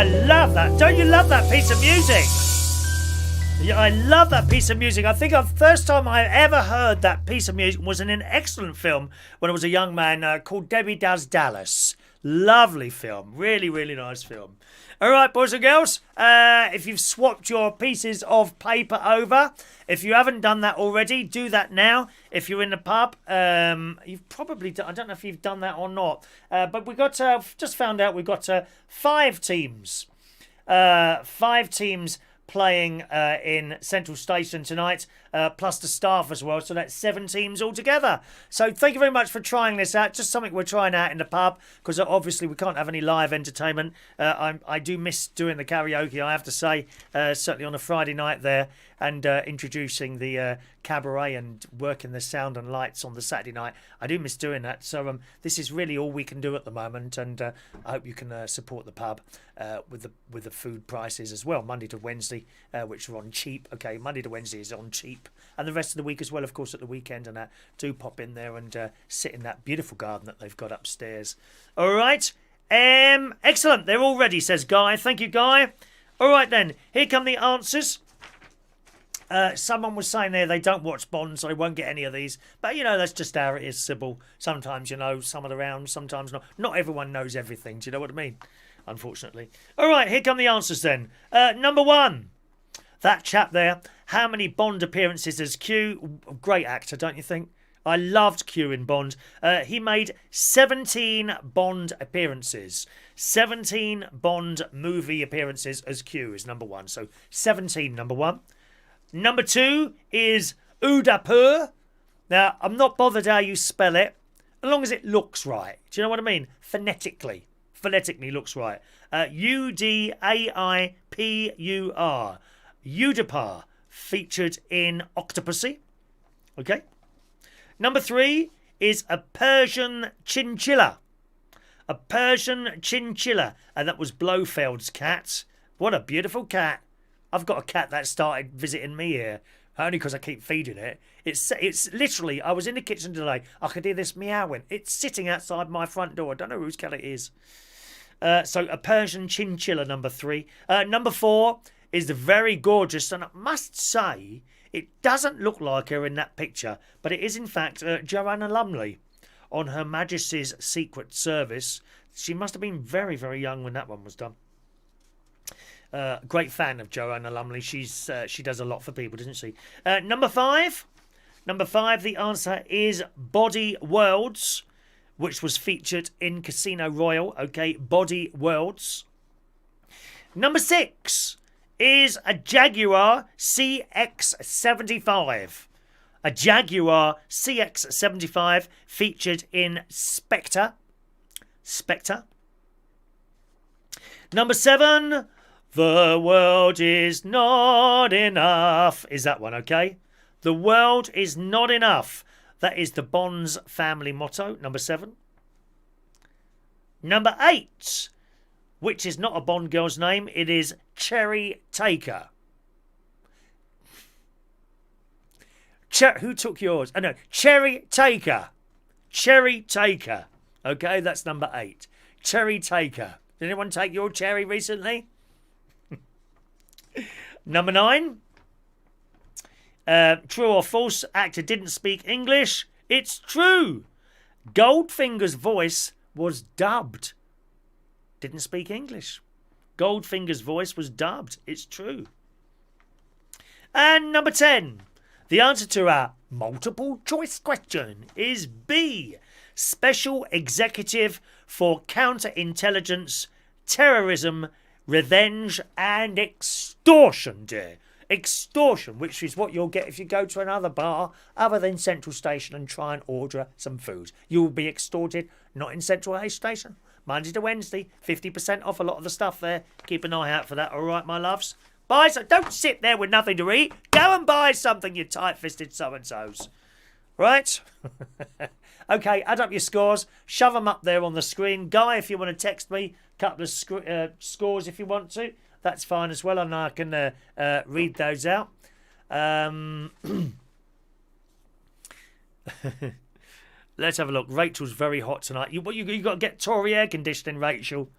I love that. Don't you love that piece of music? Yeah, I love that piece of music. I think the first time I ever heard that piece of music was in an excellent film when I was a young man called Debbie Does Dallas. Lovely film. Really, really nice film. All right, boys and girls, if you've swapped your pieces of paper over, if you haven't done that already, do that now. If you're in the pub, you've probably done, I don't know if you've done that or not, but we got just found out we've got 5 teams. 5 teams playing in Central Station tonight, plus the staff as well. So that's 7 teams altogether. So thank you very much for trying this out. Just something we're trying out in the pub, because obviously we can't have any live entertainment. I do miss doing the karaoke, I have to say, certainly on a Friday night there, and introducing the cabaret and working the sound and lights on the Saturday night. I do miss doing that. So this is really all we can do at the moment, and I hope you can support the pub with the food prices as well, Monday to Wednesday, which are on cheap. Okay, Monday to Wednesday is on cheap, and the rest of the week as well, of course, at the weekend. And do pop in there and sit in that beautiful garden that they've got upstairs. All right, excellent. They're all ready, says Guy. Thank you, Guy. All right then, here come the answers. Someone was saying there they don't watch Bond, so they won't get any of these. But, you know, that's just how it is, Sybil. Sometimes you know some of the rounds, sometimes not. Not everyone knows everything. Do you know what I mean? Unfortunately. All right, here come the answers then. Number 1. That chap there. How many Bond appearances as Q? Great actor, don't you think? I loved Q in Bond. He made 17 Bond appearances. 17 Bond movie appearances as Q is number 1. So 17, number 1. Number 2 is Udaipur. Now, I'm not bothered how you spell it, as long as it looks right. Do you know what I mean? Phonetically. Phonetically looks right. Udaipur. Udaipur, featured in Octopussy. Okay. Number 3 is a Persian chinchilla. A Persian chinchilla. And that was Blofeld's cat. What a beautiful cat. I've got a cat that started visiting me here, only because I keep feeding it. It's literally, I was in the kitchen today, I could hear this meowing. It's sitting outside my front door. I don't know whose cat it is. So a Persian chinchilla, number 3. Number 4 is the very gorgeous, and I must say, it doesn't look like her in that picture, but it is in fact Joanna Lumley on Her Majesty's Secret Service. She must have been very, very young when that one was done. Great fan of Joanna Lumley. She does a lot for people, doesn't she? Number 5. Number 5, the answer is Body Worlds, which was featured in Casino Royale. Okay, Body Worlds. Number 6 is a Jaguar CX-75. A Jaguar CX-75 featured in Spectre. Spectre. Number 7... The world is not enough. Is that one, okay? The world is not enough. That is the Bond's family motto, number 7. Number 8, which is not a Bond girl's name. It is Cherry Taker. Who took yours? Oh, no. Cherry Taker. Cherry Taker. Okay, that's number 8. Cherry Taker. Did anyone take your cherry recently? Number 9. True or false? Actor didn't speak English. It's true. Goldfinger's voice was dubbed. Didn't speak English. Goldfinger's voice was dubbed. It's true. And number 10. The answer to our multiple choice question is B. Special Executive for Counterintelligence, Terrorism, Revenge and Extortion, dear. Extortion, which is what you'll get if you go to another bar other than Central Station and try and order some food. You will be extorted, not in Central Station. Monday to Wednesday, 50% off a lot of the stuff there. Keep an eye out for that, all right, my loves? Buy some. Don't sit there with nothing to eat. Go and buy something, you tight-fisted so-and-sos. Right? Okay, add up your scores. Shove them up there on the screen. Guy, if you want to text me, a couple of scores if you want to. That's fine as well, and I can read those out. Let's have a look. Rachel's very hot tonight. You got to get Tory air conditioning, Rachel.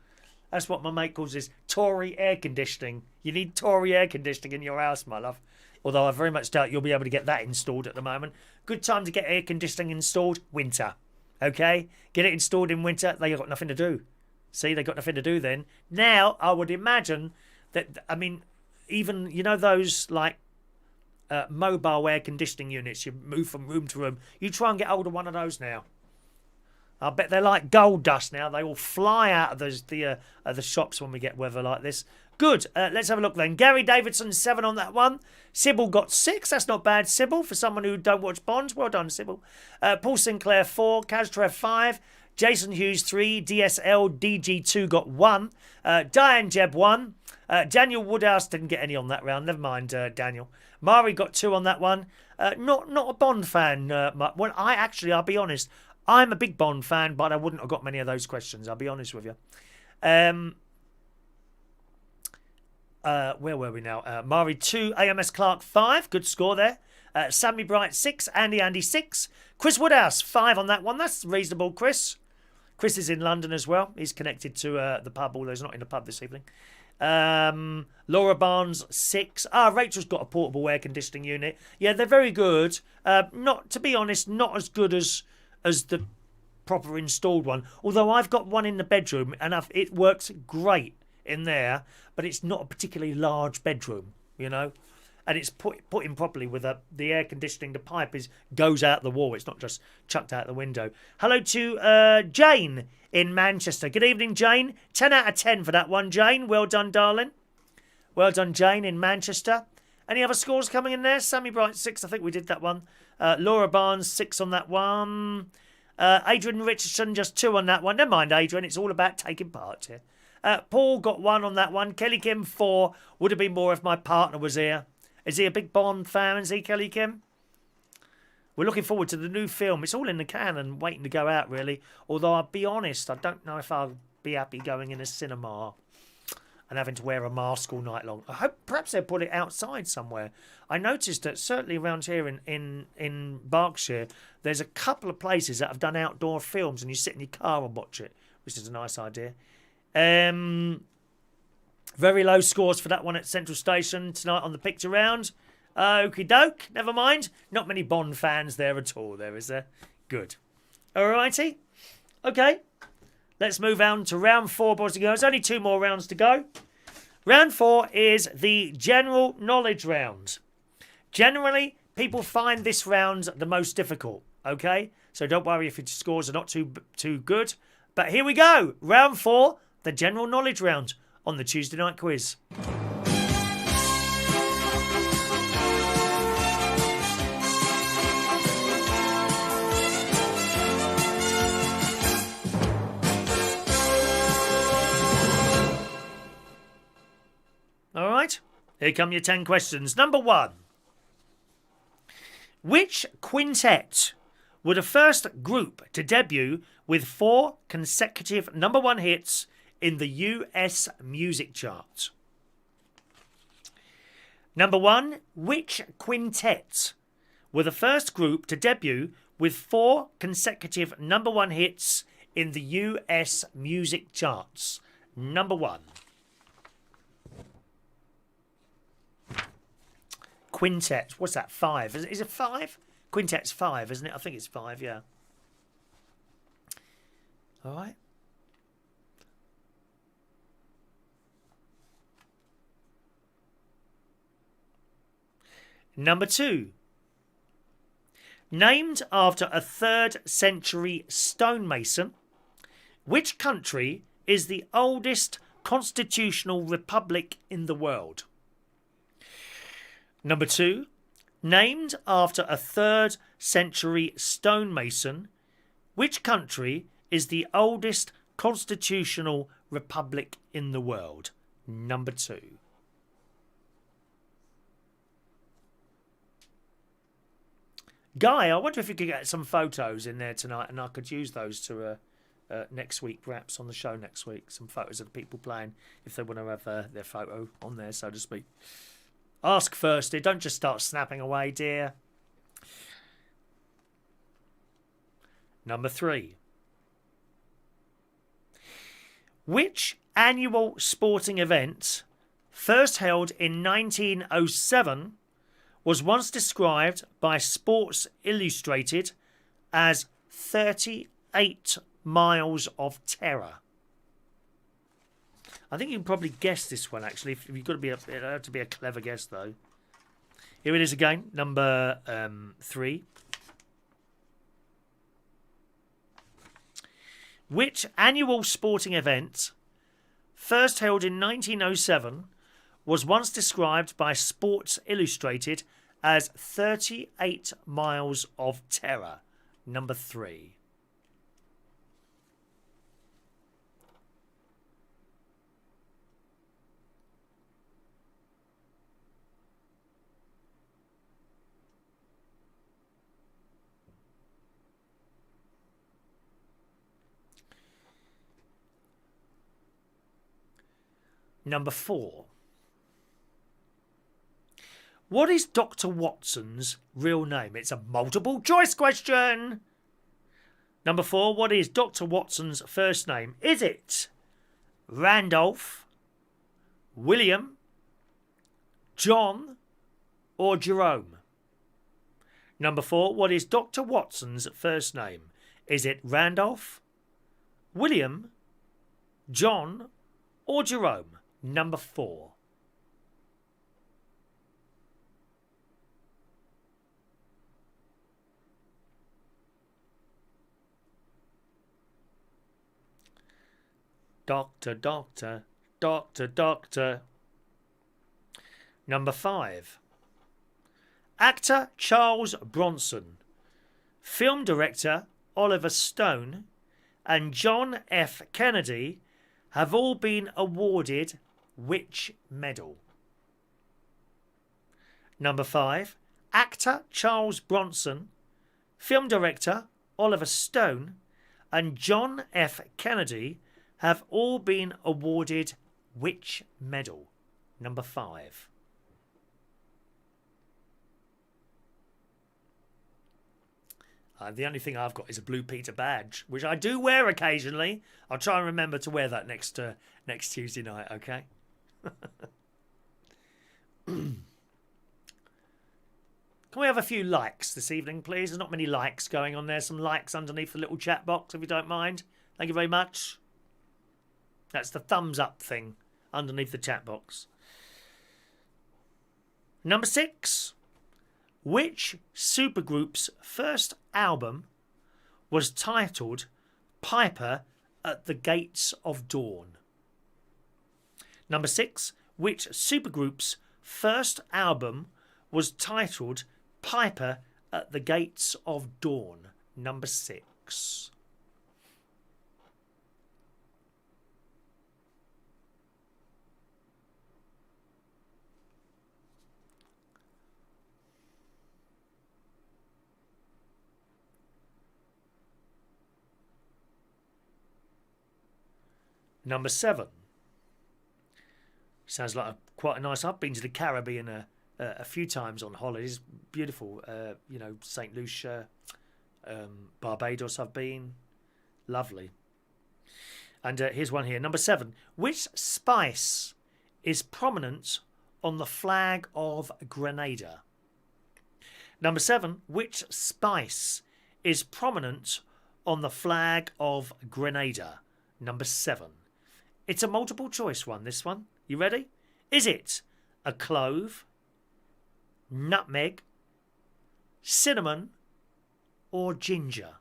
That's what my mate calls this Tory air conditioning. You need Tory air conditioning in your house, my love. Although I very much doubt you'll be able to get that installed at the moment. Good time to get air conditioning installed, winter. Okay? Get it installed in winter, they've got nothing to do. See, they've got nothing to do then. Now, I would imagine that, I mean, even, you know, those like mobile air conditioning units, you move from room to room. You try and get hold of one of those now. I bet they're like gold dust now. They all fly out of the shops when we get weather like this. Good. Let's have a look then. Gary Davidson, 7 on that one. Sybil got 6. That's not bad, Sybil, for someone who don't watch Bonds. Well done, Sybil. Paul Sinclair, 4. Kaztrev, 5. Jason Hughes, 3. DSL DG2 got 1. Diane Jeb, 1. Daniel Woodhouse didn't get any on that round. Never mind, Daniel. Mari got 2 on that one. Not a Bond fan. Well, I'll be honest. I'm a big Bond fan, but I wouldn't have got many of those questions. I'll be honest with you. Where were we now? Mari 2, AMS Clark 5. Good score there. Sammy Bright 6, Andy 6. Chris Woodhouse 5 on that one. That's reasonable, Chris. Chris is in London as well. He's connected to the pub, although he's not in the pub this evening. Laura Barnes 6. Rachel's got a portable air conditioning unit. Yeah, they're very good. Not, to be honest, not as good as the proper installed one. Although I've got one in the bedroom and it works great in there, but it's not a particularly large bedroom, you know. And it's put in properly with the air conditioning. The pipe goes out the wall. It's not just chucked out the window. Hello to Jane in Manchester. Good evening, Jane. 10 out of 10 for that one, Jane. Well done, darling. Well done, Jane in Manchester. Any other scores coming in there? Sammy Bright 6. I think we did that one. Laura Barnes 6 on that one. Adrian Richardson just 2 on that one. Never mind, Adrian. It's all about taking part here. Paul got 1 on that one. Kelly Kim 4. Would have been more if my partner was here. Is he a big Bond fan? Is he, Kelly Kim? We're looking forward to the new film. It's all in the can and waiting to go out, really. Although, I'll be honest, I don't know if I'll be happy going in a cinema and having to wear a mask all night long. I hope perhaps they'll put it outside somewhere. I noticed that certainly around here in Berkshire, there's a couple of places that have done outdoor films and you sit in your car and watch it, which is a nice idea. Very low scores for that one at Central Station tonight on the picture round. Okie doke, never mind. Not many Bond fans there at all, there is there. Good. Alrighty. Okay. Let's move on to round 4, boys and girls. Only 2 more rounds to go. Round 4 is the general knowledge round. Generally, people find this round the most difficult. Okay? So don't worry if your scores are not too good. But here we go. Round 4, the general knowledge round on the Tuesday night quiz. All right, here come your 10 questions. Number 1. Which quintet were the first group to debut with 4 consecutive #1 hits in the US music chart? Number 1, which quintet were the first group to debut with 4 consecutive #1 hits in the US music charts? Number 1. Quintet. What's that? 5. Is it 5? Quintet's 5, isn't it? I think it's 5, yeah. All right. Number 2. Named after a 3rd century stonemason, which country is the oldest constitutional republic in the world? Number 2. Named after a 3rd century stonemason, which country is the oldest constitutional republic in the world? Number 2. Guy, I wonder if you could get some photos in there tonight and I could use those to next week, perhaps on the show next week. Some photos of the people playing, if they want to have their photo on there, so to speak. Ask first, dear. Don't just start snapping away, dear. Number 3. Which annual sporting event, first held in 1907, was once described by Sports Illustrated as 38 miles of terror? I think you can probably guess this one, actually. If you've got to be it have to be a clever guess, though. Here it is again, number 3. Which annual sporting event, first held in 1907, was once described by Sports Illustrated as 38 miles of terror? Number 3. Number 4. What is Dr. Watson's real name? It's a multiple choice question. Number 4. What is Dr. Watson's first name? Is it Randolph, William, John, or Jerome? Number 4. What is Dr. Watson's first name? Is it Randolph, William, John, or Jerome? Number 4. Doctor, doctor, doctor, doctor. Number 5. Actor Charles Bronson, film director Oliver Stone, and John F. Kennedy have all been awarded which medal? Number 5. Actor Charles Bronson, film director Oliver Stone, and John F. Kennedy have all been awarded which medal? Number 5. The only thing I've got is a Blue Peter badge, which I do wear occasionally. I'll try and remember to wear that next Tuesday night, okay? Can we have a few likes this evening, please? There's not many likes going on there. Some likes underneath the little chat box, if you don't mind. Thank you very much. That's the thumbs up thing underneath the chat box. Number 6. Which supergroup's first album was titled Piper at the Gates of Dawn? Number 6. Which supergroup's first album was titled Piper at the Gates of Dawn? Number 6. Number 7. Sounds like quite a nice. I've been to the Caribbean a few times on holidays. Beautiful. St. Lucia, Barbados I've been. Lovely. And here's one here. Number 7. Which spice is prominent on the flag of Grenada? Number 7. Which spice is prominent on the flag of Grenada? Number 7. It's a multiple choice one, this one. You ready? Is it a clove, nutmeg, cinnamon, or ginger?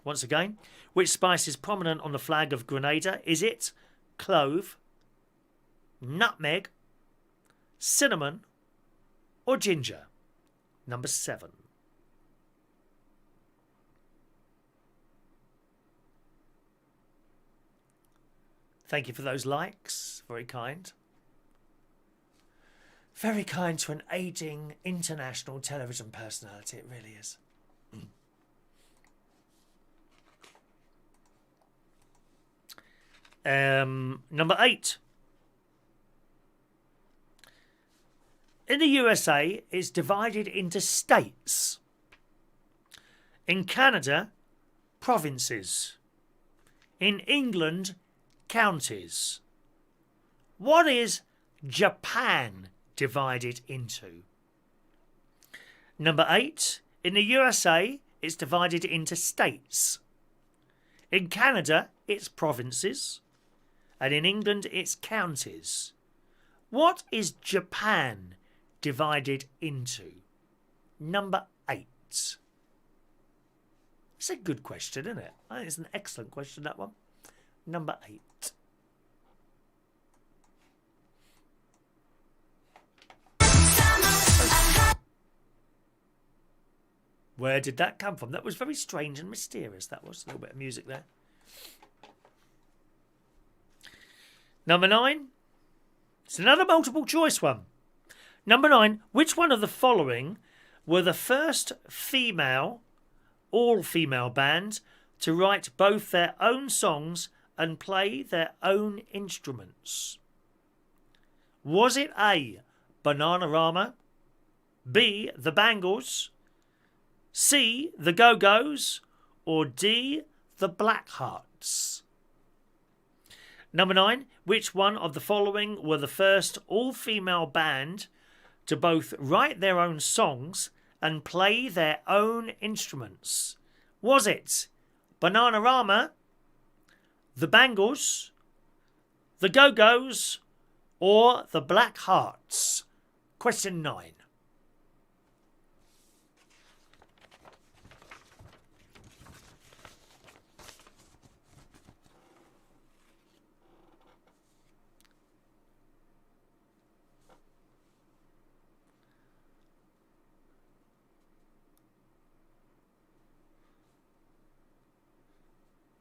Once again, which spice is prominent on the flag of Grenada? Is it clove, nutmeg, cinnamon, or ginger? Number 7. Thank you for those likes. Very kind. Very kind to an ageing international television personality. It really is. Number 8. In the USA, it's divided into states. In Canada, provinces. In England, counties. What is Japan divided into? Number 8. In the USA, it's divided into states. In Canada, it's provinces. And in England, it's counties. What is Japan divided into? Number 8. It's a good question, isn't it? I think it's an excellent question, that one. Number 8. Where did that come from? That was very strange and mysterious. That was a little bit of music there. Number 9. It's another multiple choice one. Number 9. Which one of the following were the first all-female band to write both their own songs and play their own instruments? Was it A, Bananarama, B, the Bangles, C, the Go-Go's, or D, the Blackhearts? Number 9. Which one of the following were the first all-female band to both write their own songs and play their own instruments? Was it Bananarama, the Bangles, the Go-Go's, or the Blackhearts? Question 9.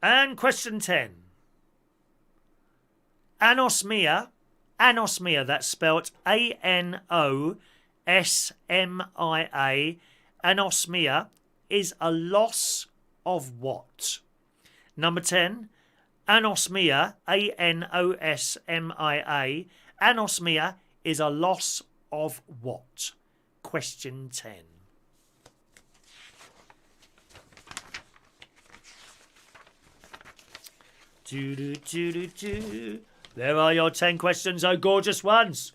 And question 10. Anosmia, that's spelt Anosmia, anosmia is a loss of what? Number 10. Anosmia, Anosmia, anosmia is a loss of what? Question 10. There are your 10 questions, oh gorgeous ones.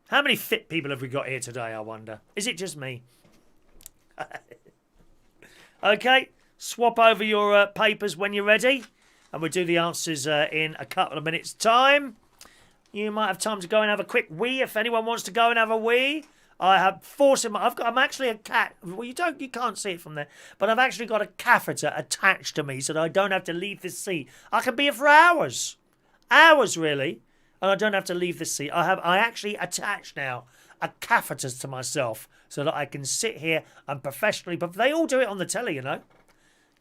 How many fit people have we got here today, I wonder? Is it just me? Okay, swap over your papers when you're ready, and we'll do the answers in a couple of minutes' time. You might have time to go and have a quick wee if anyone wants to go and have a wee. I have I'm actually a cat. Well, you can't see it from there, but I've actually got a catheter attached to me so that I don't have to leave this seat. I can be here for hours, really, and I don't have to leave this seat. I actually attach now a catheter to myself so that I can sit here and professionally. But they all do it on the telly, you know.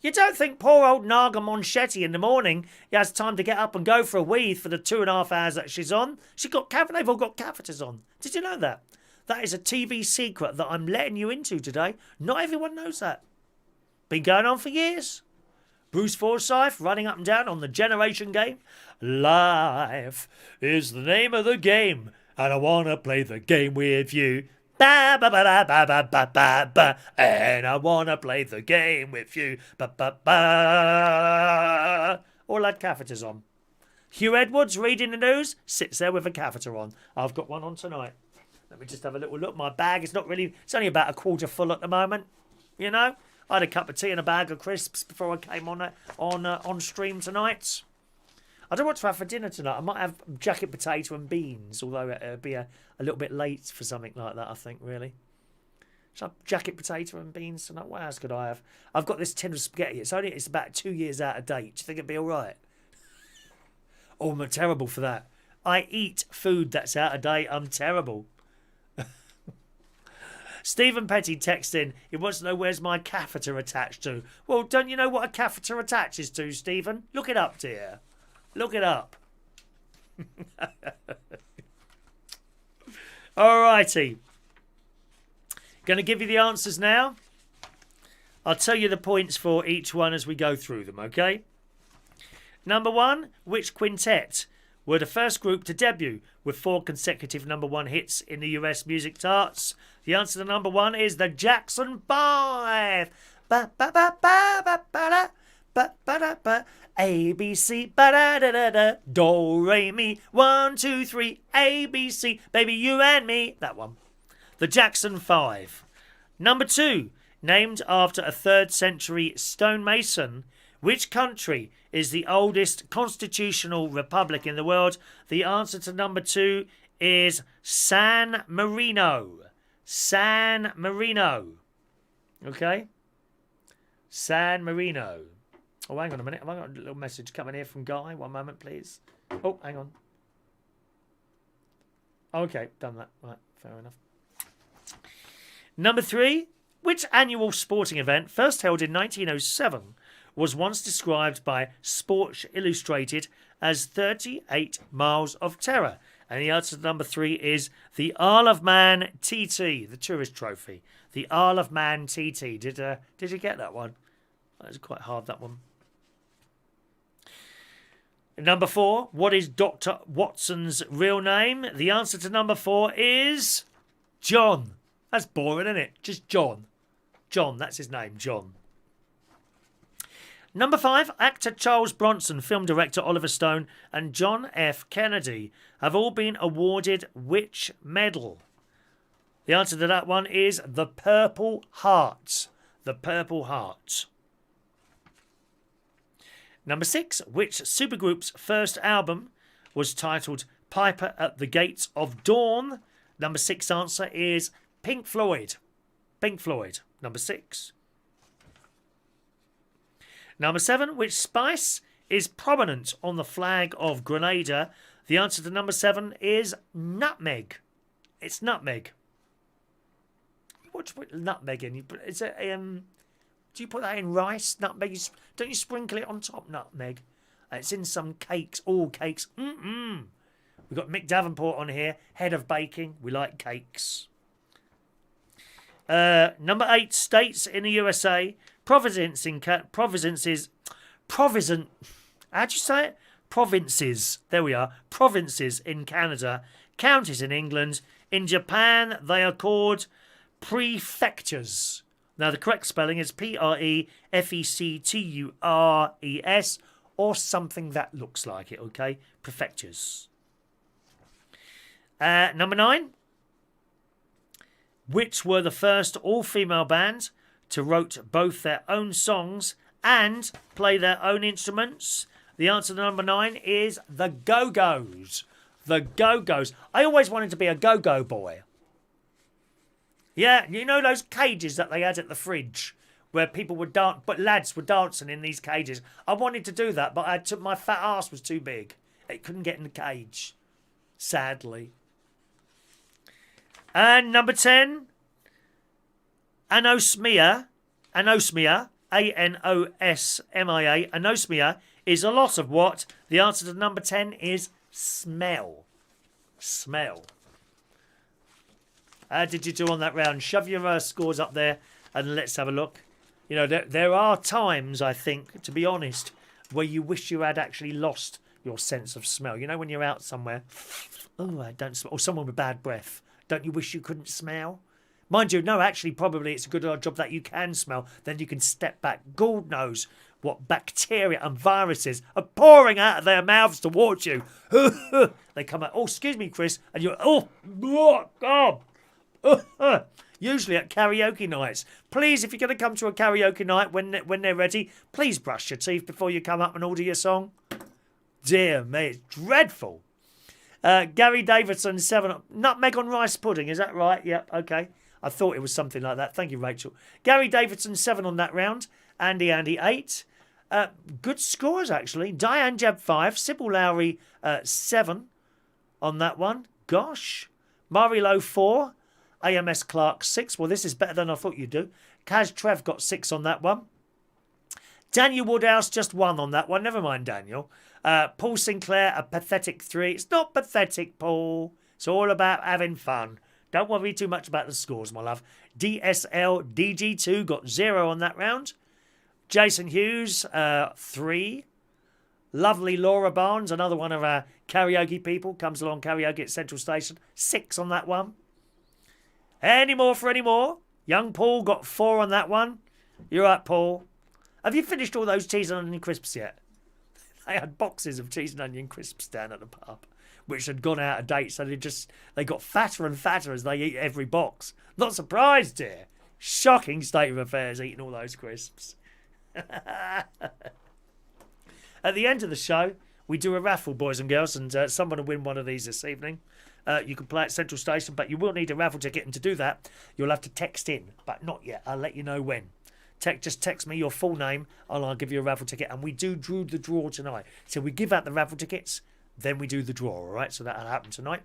You don't think poor old Naga Monchetti in the morning he has time to get up and go for a wee for the 2.5 hours that she's on? They've all got catheters on. Did you know that? That is a TV secret that I'm letting you into today. Not everyone knows that. Been going on for years. Bruce Forsyth running up and down on the Generation game. Life is the name of the game, and I want to play the game with you. Ba ba ba ba ba ba ba ba ba, and I want to play the game with you. Ba ba ba. All had catheters on. Hugh Edwards reading the news sits there with a catheter on. I've got one on tonight. Let me just have a little look. My bag is it's only about a quarter full at the moment. You know, I had a cup of tea and a bag of crisps before I came on stream tonight. I don't know what to have for dinner tonight. I might have jacket potato and beans, although it'll be a little bit late for something like that, I think, really. Should I have jacket potato and beans tonight? What else could I have? I've got this tin of spaghetti. It's about 2 years out of date. Do you think it'd be all right? Oh, I'm terrible for that. I eat food that's out of date. I'm terrible. Stephen Petty texts in. He wants to know where's my catheter attached to. Well, don't you know what a catheter attaches to, Stephen? Look it up, dear. Look it up. Alrighty. Going to give you the answers now. I'll tell you the points for each one as we go through them, okay? Number 1, which quintet were the first group to debut with 4 consecutive number 1 hits in the US music charts? The answer to number 1 is the Jackson 5. Ba ba ba ba ba ba da. ba ba da ba. A B C ba da da da da. Do re mi. 1 2 3. A B C. Baby, you and me. That one. The Jackson 5. Number 2. Named after a 3rd century stonemason. Which country is the oldest constitutional republic in the world? The answer to number 2 is San Marino. San Marino. Okay? San Marino. Oh, hang on a minute. Have I got a little message coming here from Guy? One moment, please. Oh, hang on. Okay, done that. Right, fair enough. Number 3. Which annual sporting event, first held in 1907, was once described by Sports Illustrated as 38 Miles of Terror? And the answer to number 3 is the Isle of Man TT, the tourist trophy. The Isle of Man TT. Did you get that one? That was quite hard, that one. Number 4. What is Dr. Watson's real name? The answer to number 4 is John. That's boring, isn't it? Just John. John, that's his name, John. Number 5, actor Charles Bronson, film director Oliver Stone, and John F. Kennedy have all been awarded which medal? The answer to that one is the Purple Heart. The Purple Heart. Number 6, which supergroup's first album was titled Piper at the Gates of Dawn? Number 6 answer is Pink Floyd. Pink Floyd. Number 6. Number 7, which spice is prominent on the flag of Grenada? The answer to number 7 is nutmeg. It's nutmeg. What do you put nutmeg in? Is it do you put that in rice? Nutmeg? Don't you sprinkle it on top? Nutmeg. It's in some cakes. All cakes. We've got Mick Davenport on here, head of baking. We like cakes. Number 8, states in the USA. Provinces. How do you say it? Provinces. There we are. Provinces in Canada. Counties in England. In Japan, they are called prefectures. Now, the correct spelling is Prefectures or something that looks like it, okay? Prefectures. Number 9. Which were the first all-female band to write both their own songs and play their own instruments? The answer to number 9 is the Go-Go's. The Go-Go's. I always wanted to be a go-go boy. Yeah, you know those cages that they had at the fridge where people would dance, but lads were dancing in these cages. I wanted to do that, but my fat ass was too big. It couldn't get in the cage, sadly. And number 10, anosmia, A-N-O-S-M-I-A, anosmia is a loss of what? The answer to number 10 is smell. Smell. How did you do on that round? Shove your scores up there and let's have a look. You know, there are times, I think, to be honest, where you wish you had actually lost your sense of smell. You know, when you're out somewhere, oh, I don't smell, or someone with bad breath. Don't you wish you couldn't smell? Mind you, no, actually, probably it's a good job that you can smell. Then you can step back. God knows what bacteria and viruses are pouring out of their mouths towards you. They come out, oh, excuse me, Chris, and you're, oh, God. Usually at karaoke nights. Please, if you're going to come to a karaoke night when they're ready, please brush your teeth before you come up and order your song. Dear me, it's dreadful. Gary Davidson, 7. Nutmeg on rice pudding, is that right? Yep, okay. I thought it was something like that. Thank you, Rachel. Gary Davidson, 7 on that round. Andy, 8. Good scores, actually. Diane Jeb, 5. Sybil Lowry, 7 on that one. Gosh. Murray Lowe, 4. AMS Clark, 6. Well, this is better than I thought you'd do. Kaz Trev got 6 on that one. Daniel Woodhouse, just 1 on that one. Never mind, Daniel. Paul Sinclair, a pathetic 3. It's not pathetic, Paul. It's all about having fun. Don't worry too much about the scores, my love. DSL DG2 got 0 on that round. Jason Hughes, 3. Lovely Laura Barnes, another one of our karaoke people, comes along karaoke at Central Station. 6 on that one. Any more for any more? Young Paul got 4 on that one. You're right, Paul. Have you finished all those cheese and onion crisps yet? They had boxes of cheese and onion crisps down at the pub, which had gone out of date, so they got fatter and fatter as they eat every box. Not surprised, dear. Shocking state of affairs eating all those crisps. At the end of the show, we do a raffle, boys and girls, and someone will win one of these this evening. You can play at Central Station, but you will need a raffle ticket, and to do that, you'll have to text in, but not yet. I'll let you know when. Just text me your full name and I'll give you a raffle ticket. And we do the draw tonight. So we give out the raffle tickets, then we do the draw, all right? So that'll happen tonight.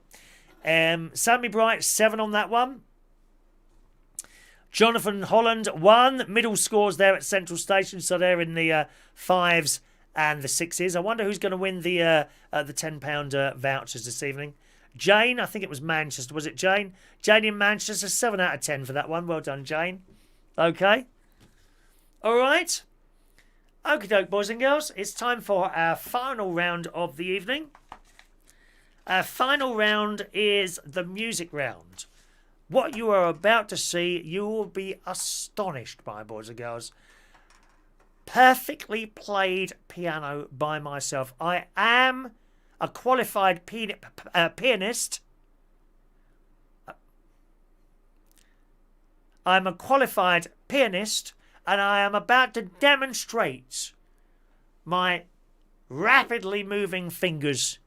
Sammy Bright, 7 on that one. Jonathan Holland, 1. Middle scores there at Central Station, so they're in the 5s and the 6s. I wonder who's going to win the £10 vouchers this evening. Jane, I think it was Manchester. Was it Jane? Jane in Manchester, 7 out of 10 for that one. Well done, Jane. Okay. All right. Okie doke, boys and girls. It's time for our final round of the evening. Our final round is the music round. What you are about to see, you will be astonished by, boys and girls. Perfectly played piano by myself. I am a qualified pianist. I'm a qualified pianist. And I am about to demonstrate my rapidly moving fingers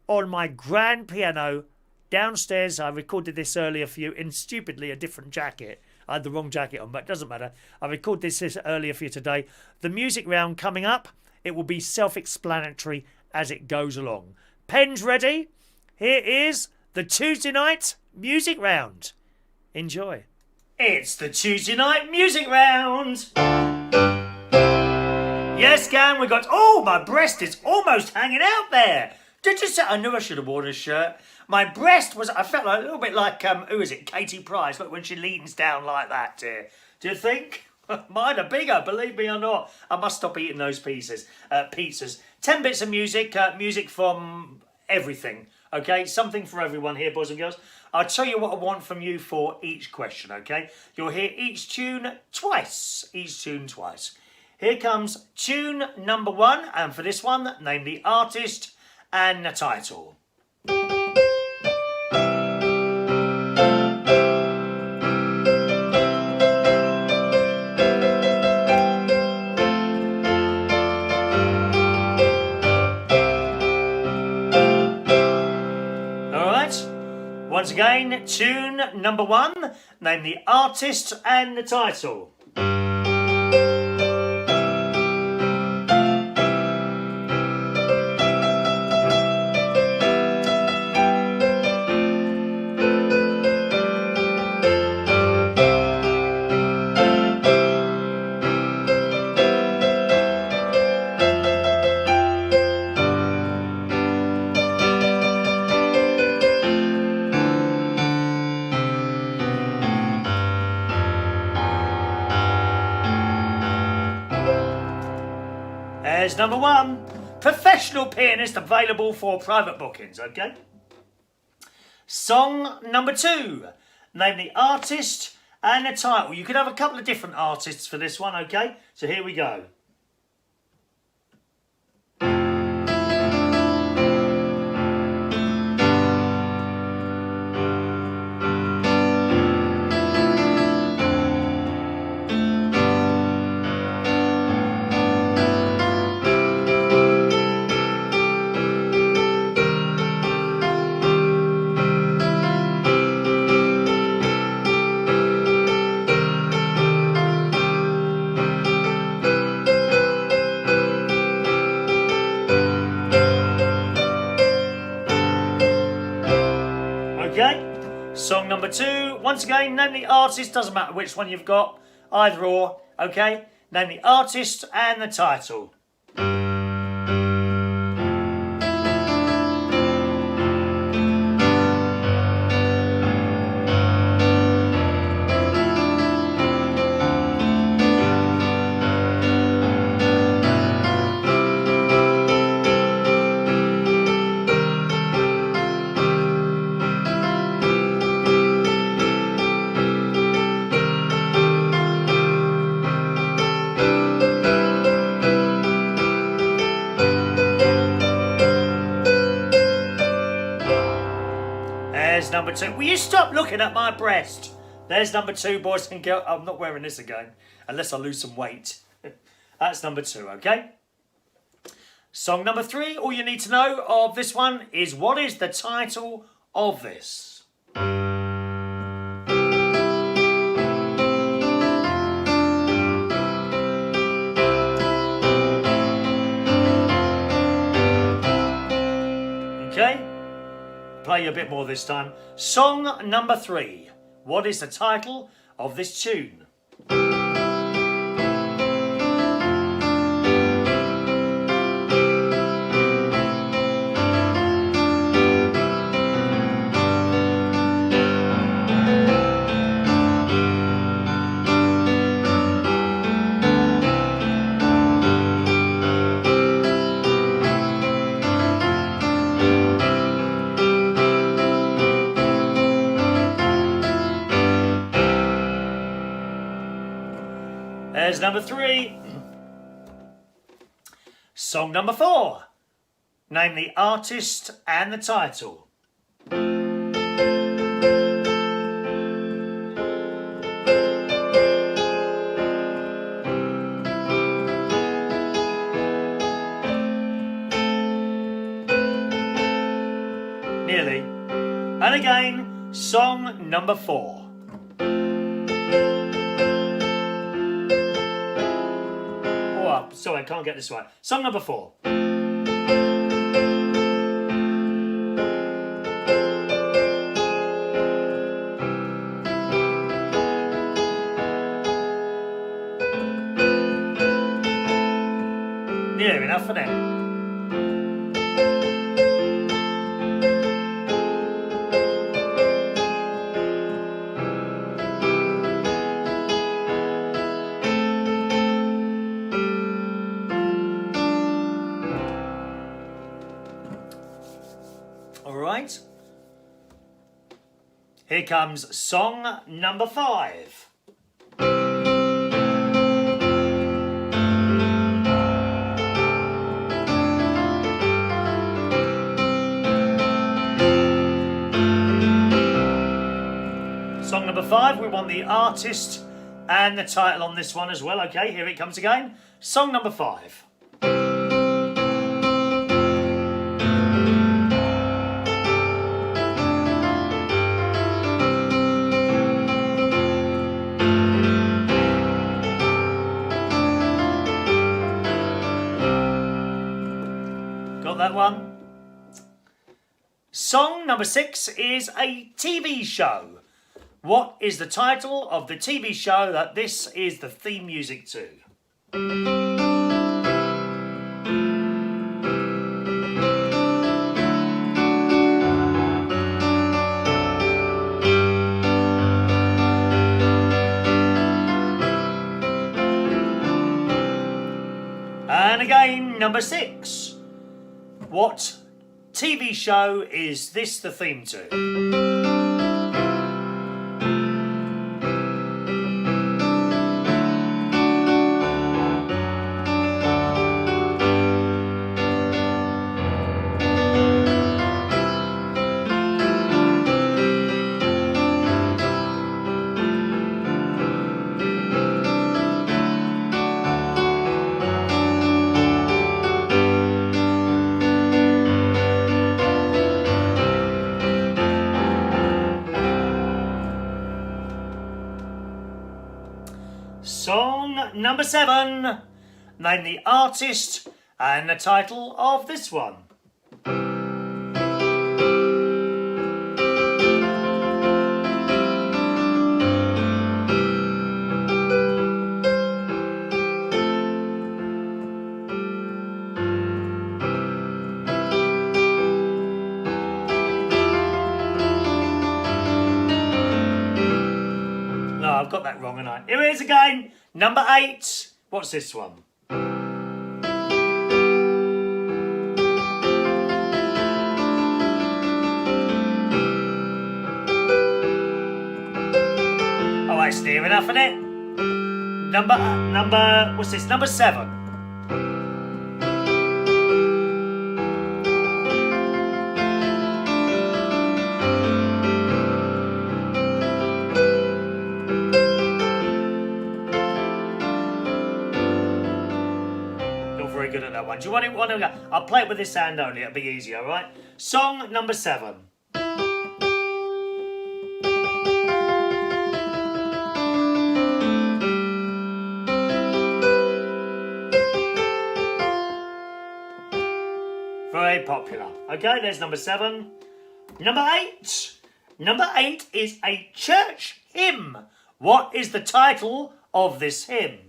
on my grand piano downstairs. I recorded this earlier for you in stupidly a different jacket. I had the wrong jacket on, but it doesn't matter. I recorded this earlier for you today. The music round coming up, it will be self-explanatory as it goes along. Pens ready? Here is the Tuesday night music round. Enjoy. It's the Tuesday night music round. Yes, gang, we got... Oh, my breast is almost hanging out there. Did you say... I knew I should have worn a shirt. My breast was... I felt like a little bit like... who is it? Katie Price. Look, when she leans down like that, dear. Do you think? Mine are bigger, believe me or not. I must stop eating those pizzas. 10 bits of music. Music from everything. Okay? Something for everyone here, boys and girls. I'll tell you what I want from you for each question, okay? You'll hear each tune twice. Here comes tune number 1, and for this one, name the artist and the title. Once again, tune number 1, name the artist and the title. There's number 1, professional pianist available for private bookings, okay? Song number 2, name the artist and the title. You could have a couple of different artists for this one, okay? So here we go. Song number 2, once again, name the artist, doesn't matter which one you've got, either or, okay? Name the artist and the title. number 2. Will you stop looking at my breast? There's number 2, boys and girls. I'm not wearing this again, unless I lose some weight. That's number 2, okay? Song number 3, all you need to know of this one is what is the title of this? Okay? Play you a bit more this time. Song number 3. What is the title of this tune? There's number 3. Song number 4. Name the artist and the title. Nearly. And again, song number 4. Sorry, I can't get this right. Song number 4. Near enough for now. Alright, here comes song number 5. Song number 5, we want the artist and the title on this one as well. Okay, here it comes again. Song number 5. That one. Song number 6 is a TV show. What is the title of the TV show that this is the theme music to? And again, number 6. What TV show is this the theme to? Song number 7. Name the artist and the title of this one. I've got that wrong, haven't I? Here it is again. Number 8. What's this one? Oh, that's near enough, isn't it? What's this? Number 7. one. Do you want to go? I'll play it with this hand only. It'll be easy, all right? Song number 7. Very popular. Okay, there's number 7. Number 8. Number 8 is a church hymn. What is the title of this hymn?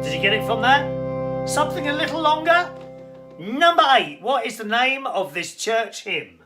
Did you get it from that? Something a little longer? Number 8. What is the name of this church hymn?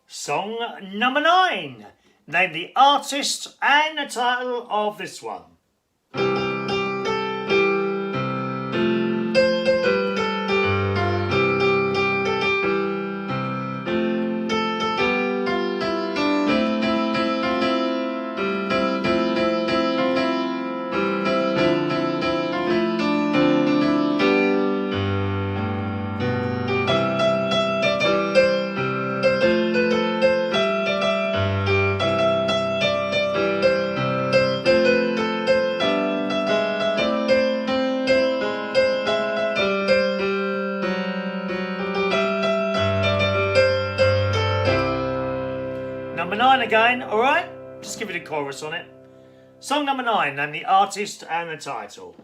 Song number 9. Name the artist and the title of this one. Number 9 again, alright? Just give it a chorus on it. Song number 9, name the artist and the title.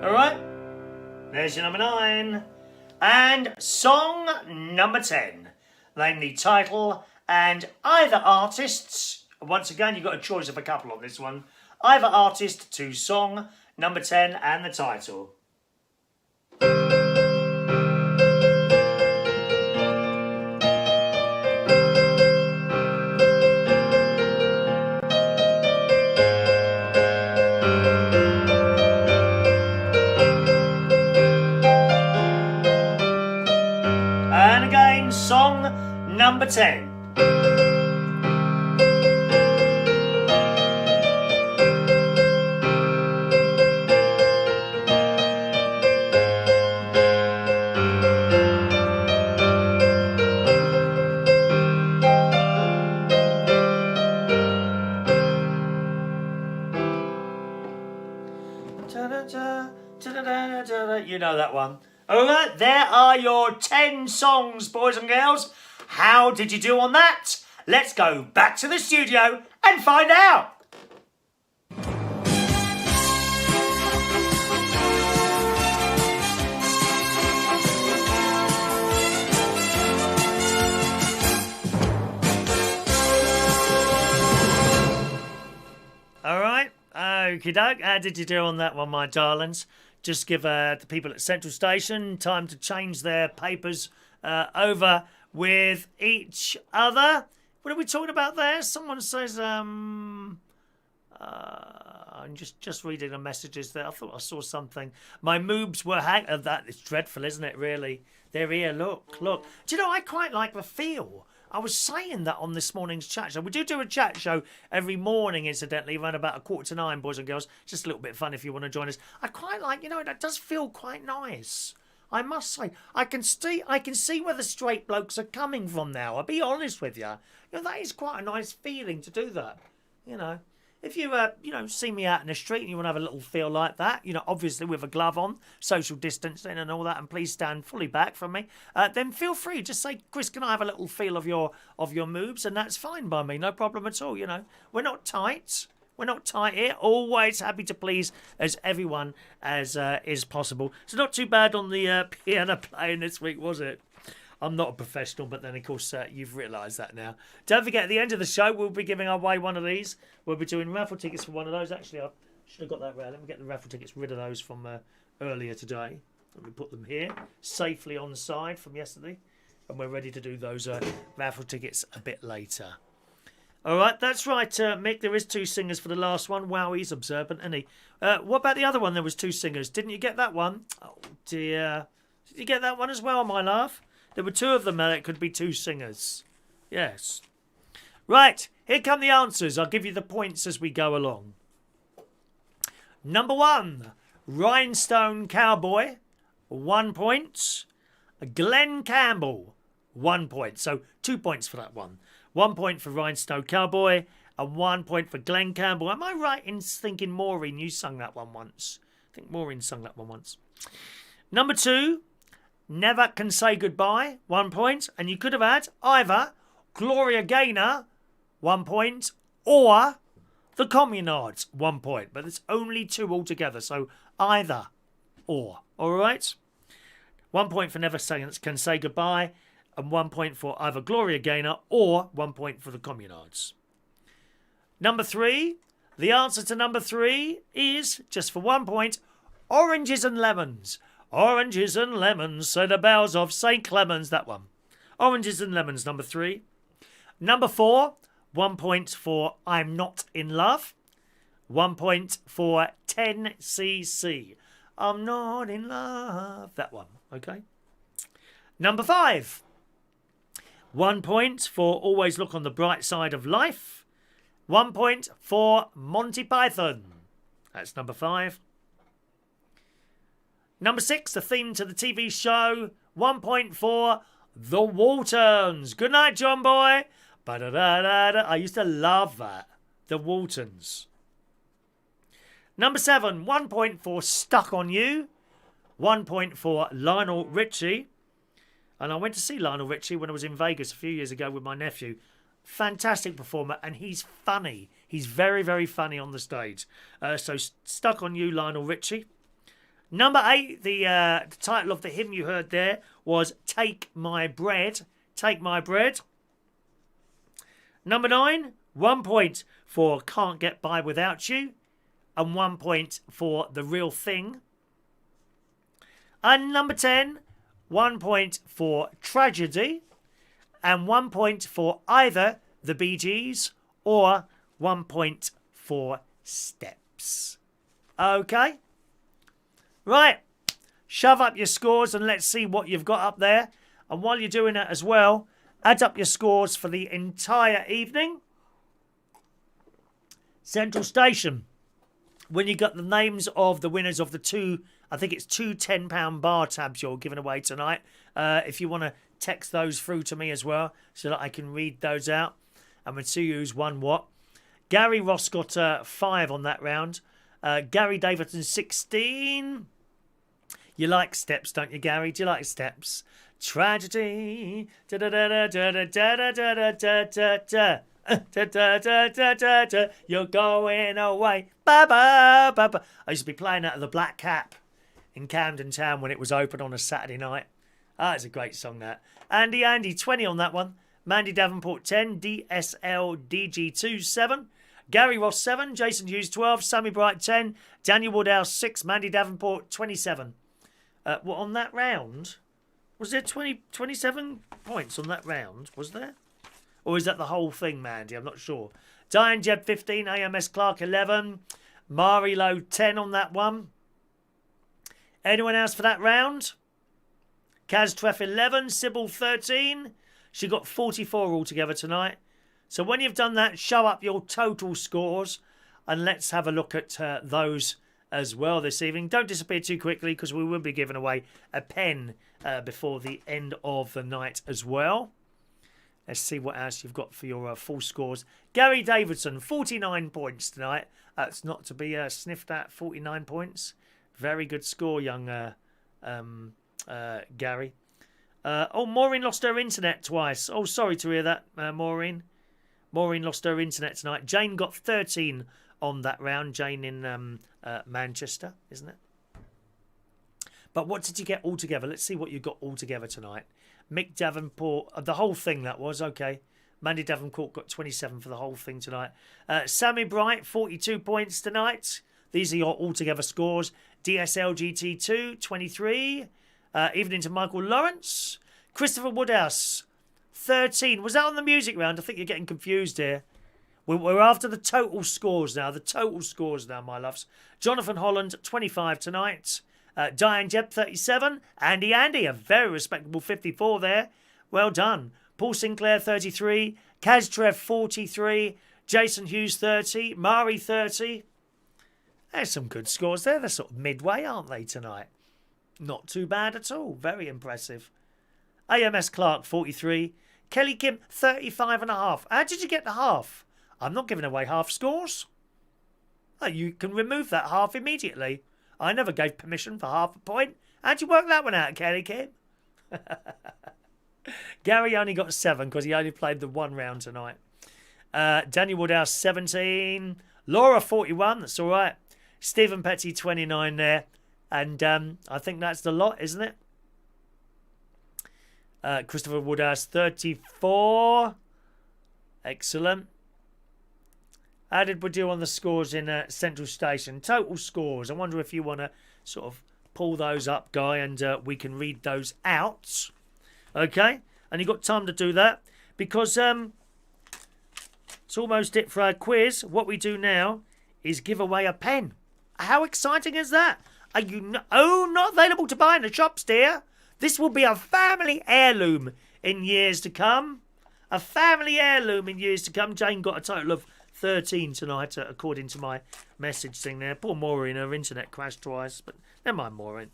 Alright? There's your number 9. And song number 10. Name the title and either artists. Once again, you've got a choice of a couple on this one. Either artist to song number 10 and the title. And again, song number 10. You know that one. Alright, there are your 10 songs, boys and girls. How did you do on that? Let's go back to the studio and find out. Alright, okie doke. How did you do on that one, my darlings? Just give the people at Central Station time to change their papers over with each other. What are we talking about there? Someone says, I'm just reading the messages there. I thought I saw something. My moobs were that is dreadful, isn't it, really? They're here, look. Do you know, I quite like the feel. I was saying that on this morning's chat show. We do a chat show every morning, incidentally, around about 8:45, boys and girls. Just a little bit of fun if you want to join us. I quite like, you know, that does feel quite nice. I must say, I can see where the straight blokes are coming from now. I'll be honest with you. You know, that is quite a nice feeling to do that. You know, if you see me out in the street and you want to have a little feel like that, you know, obviously with a glove on, social distancing and all that, and please stand fully back from me, then feel free. Just say, Chris, can I have a little feel of your moves? And that's fine by me, no problem at all. You know, we're not tight. We're not tight here. Always happy to please as everyone as is possible. So not too bad on the piano playing this week, was it? I'm not a professional, but then, of course, you've realised that now. Don't forget, at the end of the show, we'll be giving away one of these. We'll be doing raffle tickets for one of those. Actually, I should have got that right. Let me get the raffle tickets rid of those from earlier today. Let me put them here, safely on the side from yesterday. And we're ready to do those raffle tickets a bit later. All right, that's right, Mick. There is 2 singers for the last one. Wow, he's observant, isn't he? What about the other one? There was 2 singers. Didn't you get that one? Oh, dear. Did you get that one as well, my love? There were 2 of them there. It could be 2 singers. Yes. Right, here come the answers. I'll give you the points as we go along. Number 1, Rhinestone Cowboy, 1 point. Glenn Campbell, 1 point. So 2 points for that one. 1 point for Rhinestone Cowboy and 1 point for Glenn Campbell. Am I right in thinking Maureen, you sung that one once? I think Maureen sung that one once. Number 2, Never Can Say Goodbye, 1 point. And you could have had either Gloria Gaynor, 1 point, or the Communards, 1 point. But it's only 2 altogether, so either or. All right? 1 point for Never Can Say Goodbye, and 1 point for either Gloria Gaynor or 1 point for the Communards. Number 3, the answer to number 3 is, just for 1 point, Oranges and Lemons. Oranges and lemons, say the bells of St. Clemens, that one. Oranges and Lemons, number 3. Number 4, 1 point for I'm Not in Love. 1 point for 10cc. I'm not in love, that one, okay. Number 5. 1 point for Always Look on the Bright Side of Life. 1 point for Monty Python. That's number 5. Number 6, the theme to the TV show. 1 point for The Waltons. Good night, John Boy. Ba-da-da-da-da. I used to love that. The Waltons. Number 7, 1 point for Stuck on You. 1 point for Lionel Richie. And I went to see Lionel Richie when I was in Vegas a few years ago with my nephew. Fantastic performer, and he's funny. He's very, very funny on the stage. So Stuck on You, Lionel Richie. Number 8, the title of the hymn you heard there was Take My Bread. Take My Bread. Number 9, 1 point for Can't Get By Without You. And 1 point for The Real Thing. And number 10, 1 point for Tragedy, and 1 point for either the Bee Gees or 1 point for Steps. Okay? Right. Shove up your scores and let's see what you've got up there. And while you're doing that as well, add up your scores for the entire evening. Central Station. When you got the names of the winners of the 2, I think it's 2 £10 bar tabs you're giving away tonight. If you want to text those through to me as well so that I can read those out. And we'll see who's won what. Gary Ross got 5 on that round. Gary Davidson 16. You like Steps, don't you, Gary? Do you like Steps? Tragedy. Da da da da da da da da da da da. Da, da, da, da, da, da. You're going away. Ba, ba, ba, ba. I used to be playing that at the Black Cap in Camden Town when it was open on a Saturday night. Ah, it's a great song, that. Andy 20 on that one. Mandy Davenport 10. DSL DG2 7. Gary Ross 7. Jason Hughes 12. Sammy Bright 10. Daniel Woodhouse 6. Mandy Davenport 27. What on that round? Was there 27 points on that round? Was there? Or is that the whole thing, Mandy? I'm not sure. Diane Jeb 15, AMS Clark 11, Mari Lowe 10 on that one. Anyone else for that round? Kaz Treff 11, Sybil 13. She got 44 altogether tonight. So when you've done that, show up your total scores and let's have a look at those as well this evening. Don't disappear too quickly because we will be giving away a pen before the end of the night as well. Let's see what else you've got for your full scores. Gary Davidson, 49 points tonight. That's not to be sniffed at, 49 points. Very good score, young Gary. Maureen lost her internet twice. Oh, sorry to hear that, Maureen. Maureen lost her internet tonight. Jane got 13 on that round. Jane in Manchester, isn't it? But what did you get altogether? Let's see what you got altogether tonight. Mick Davenport, the whole thing that was, okay. Mandy Davenport got 27 for the whole thing tonight. Sammy Bright, 42 points tonight. These are your altogether scores. DSLGT2, 23. Evening to Michael Lawrence. Christopher Woodhouse, 13. Was that on the music round? I think you're getting confused here. We're after the total scores now. The total scores now, my loves. Jonathan Holland, 25 tonight. Diane Jebb, 37. Andy, a very respectable 54 there. Well done. Paul Sinclair, 33. Kaz 43. Jason Hughes, 30. Mari, 30. There's some good scores there. They're sort of midway, aren't they, tonight? Not too bad at all. Very impressive. AMS Clark, 43. Kelly Kim, 35.5. How did you get the half? I'm not giving away half scores. Oh, you can remove that half immediately. I never gave permission for half a point. How'd you work that one out, Kelly Kim? Gary only got 7 because he only played the one round tonight. Daniel Woodhouse, 17. Laura, 41. That's all right. Stephen Petty, 29 there. And I think that's the lot, isn't it? Christopher Woodhouse, 34. Excellent. How did we do on the scores in Central Station? Total scores. I wonder if you want to sort of pull those up, Guy, and we can read those out. Okay? And you've got time to do that because it's almost it for our quiz. What we do now is give away a pen. How exciting is that? Are you not available to buy in the shops, dear? This will be a family heirloom in years to come. A family heirloom in years to come. Jane got a total of 13 tonight, according to my message thing there. Poor Maureen, her internet crashed twice, but never mind, Maureen.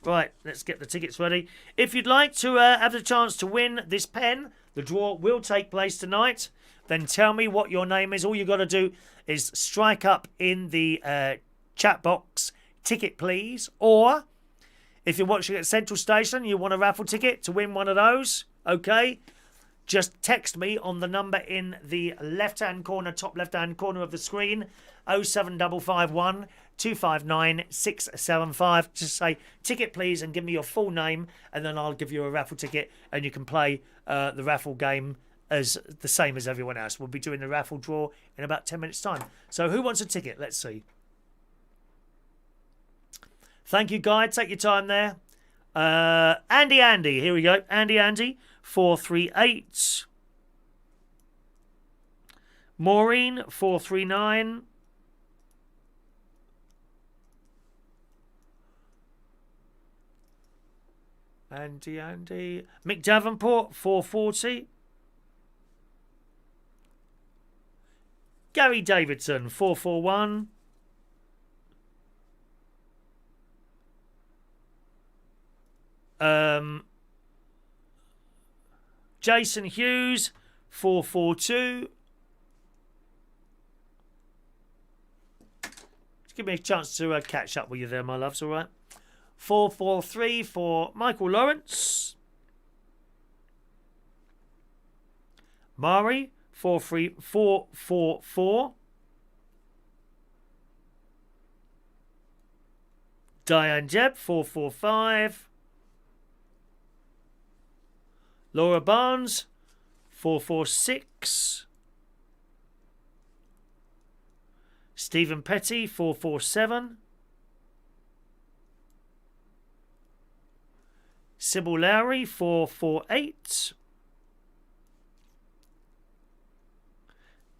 Right, let's get the tickets ready. If you'd like to have the chance to win this pen, the draw will take place tonight. Then tell me what your name is. All you got to do is strike up in the chat box, ticket please, or if you're watching at Central Station, you want a raffle ticket to win one of those, okay? Just text me on the number in the left-hand corner, top left-hand corner of the screen, 07551 259 675. Just say, ticket please, and give me your full name, and then I'll give you a raffle ticket, and you can play the raffle game as the same as everyone else. We'll be doing the raffle draw in about 10 minutes' time. So who wants a ticket? Let's see. Thank you, Guy. Take your time there. Andy. Here we go. Andy. 438. Maureen, 439. Andy. Mick Davenport, 440. Gary Davidson, 441. Jason Hughes, 442. Just give me a chance to catch up with you there, my loves, all right? 443 for Michael Lawrence. Mari, 444. Diane Jebb, 445. Laura Barnes, 446. Stephen Petty, 447. Sybil Lowry, 448.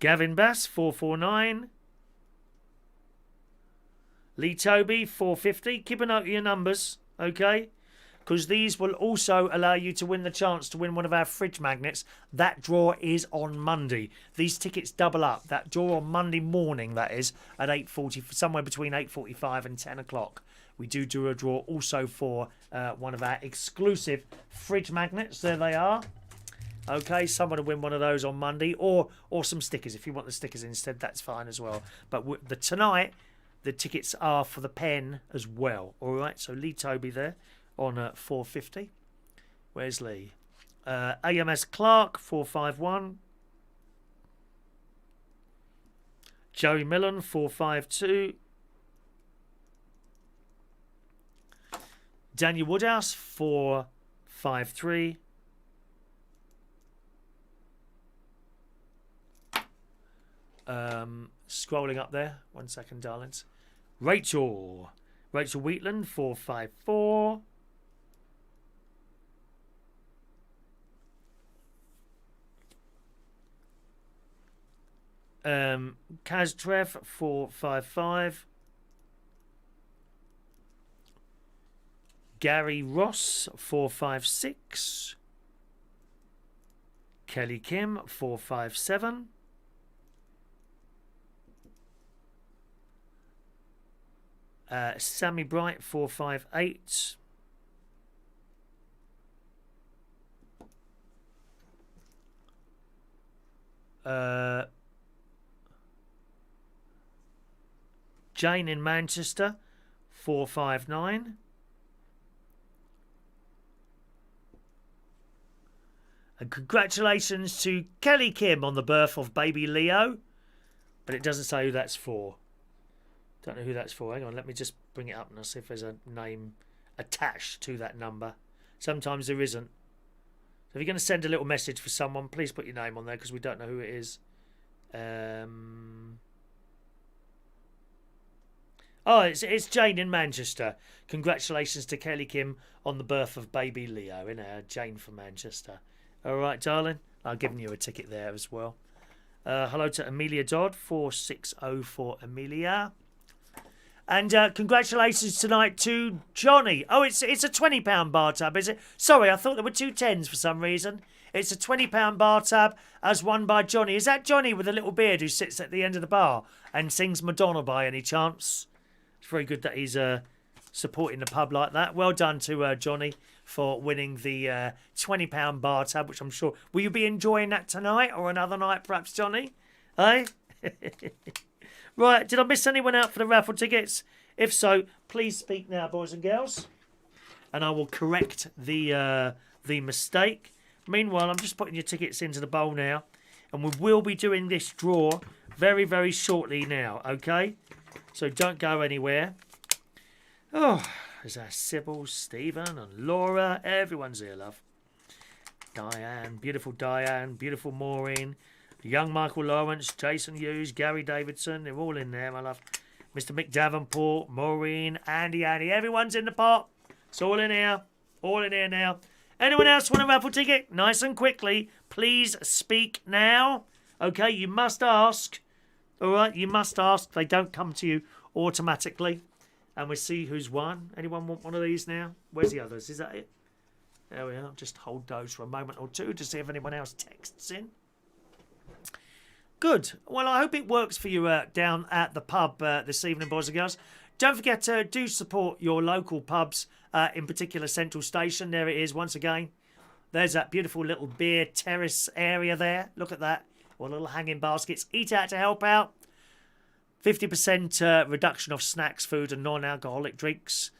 Gavin Bass, 449. Lee Toby, 450. Keep a note of your numbers, okay? because these will also allow you to win the chance to win one of our fridge magnets. That draw is on Monday. These tickets double up. That draw on Monday morning, that is, at 8:40, somewhere between 8:45 and 10 o'clock. We do a draw also for one of our exclusive fridge magnets. There they are. Okay, someone will win one of those on Monday, or some stickers. If you want the stickers instead, that's fine as well. But tonight, the tickets are for the pen as well. All right, so Lee Toby there on 450. Where's Lee? AMS Clark 451. Joey Millen 452. Daniel Woodhouse 453. Scrolling up there. 1 second, darlings. Rachel Wheatland 454. Kaz Trev 455. Gary Ross 456. Kelly Kim 457. Sammy Bright 458. Jane in Manchester 459. And congratulations to Kelly Kim on the birth of baby Leo. But it doesn't say who that's for. Don't know who that's for. Hang on, let me just bring it up and I'll see if there's a name attached to that number. Sometimes there isn't. So if you're going to send a little message for someone, please put your name on there because we don't know who it is. Oh, it's Jane in Manchester. Congratulations to Kelly Kim on the birth of baby Leo. Jane from Manchester. All right, darling. I've given you a ticket there as well. Hello to Amelia Dodd, 460 for Amelia. And congratulations tonight to Johnny. Oh, it's a £20 bar tab, is it? Sorry, I thought there were 2 10s for some reason. It's a £20 bar tab as won by Johnny. Is that Johnny with a little beard who sits at the end of the bar and sings Madonna by any chance? It's very good that he's supporting the pub like that. Well done to Johnny for winning the £20 bar tab, which I'm sure... Will you be enjoying that tonight or another night perhaps, Johnny? Eh? Right, did I miss anyone out for the raffle tickets? If so, please speak now, boys and girls. And I will correct the mistake. Meanwhile, I'm just putting your tickets into the bowl now. And we will be doing this draw very, very shortly now, okay? So don't go anywhere. Oh, there's our Sybil, Stephen and Laura. Everyone's here, love. Diane, beautiful Maureen. Young Michael Lawrence, Jason Hughes, Gary Davidson, they're all in there, my love. Mr. Mick Davenport, Maureen, Andy, everyone's in the pot. It's all in here now. Anyone else want a raffle ticket? Nice and quickly, please speak now. Okay, you must ask. All right, you must ask. They don't come to you automatically. And we see who's won. Anyone want one of these now? Where's the others? Is that it? There we are. Just hold those for a moment or two to see if anyone else texts in. Good. Well, I hope it works for you down at the pub this evening, boys and girls. Don't forget to do support your local pubs, in particular Central Station. There it is once again. There's that beautiful little beer terrace area there. Look at that. Or little hanging baskets. Eat Out to help out. 50% reduction of snacks, food and non-alcoholic drinks.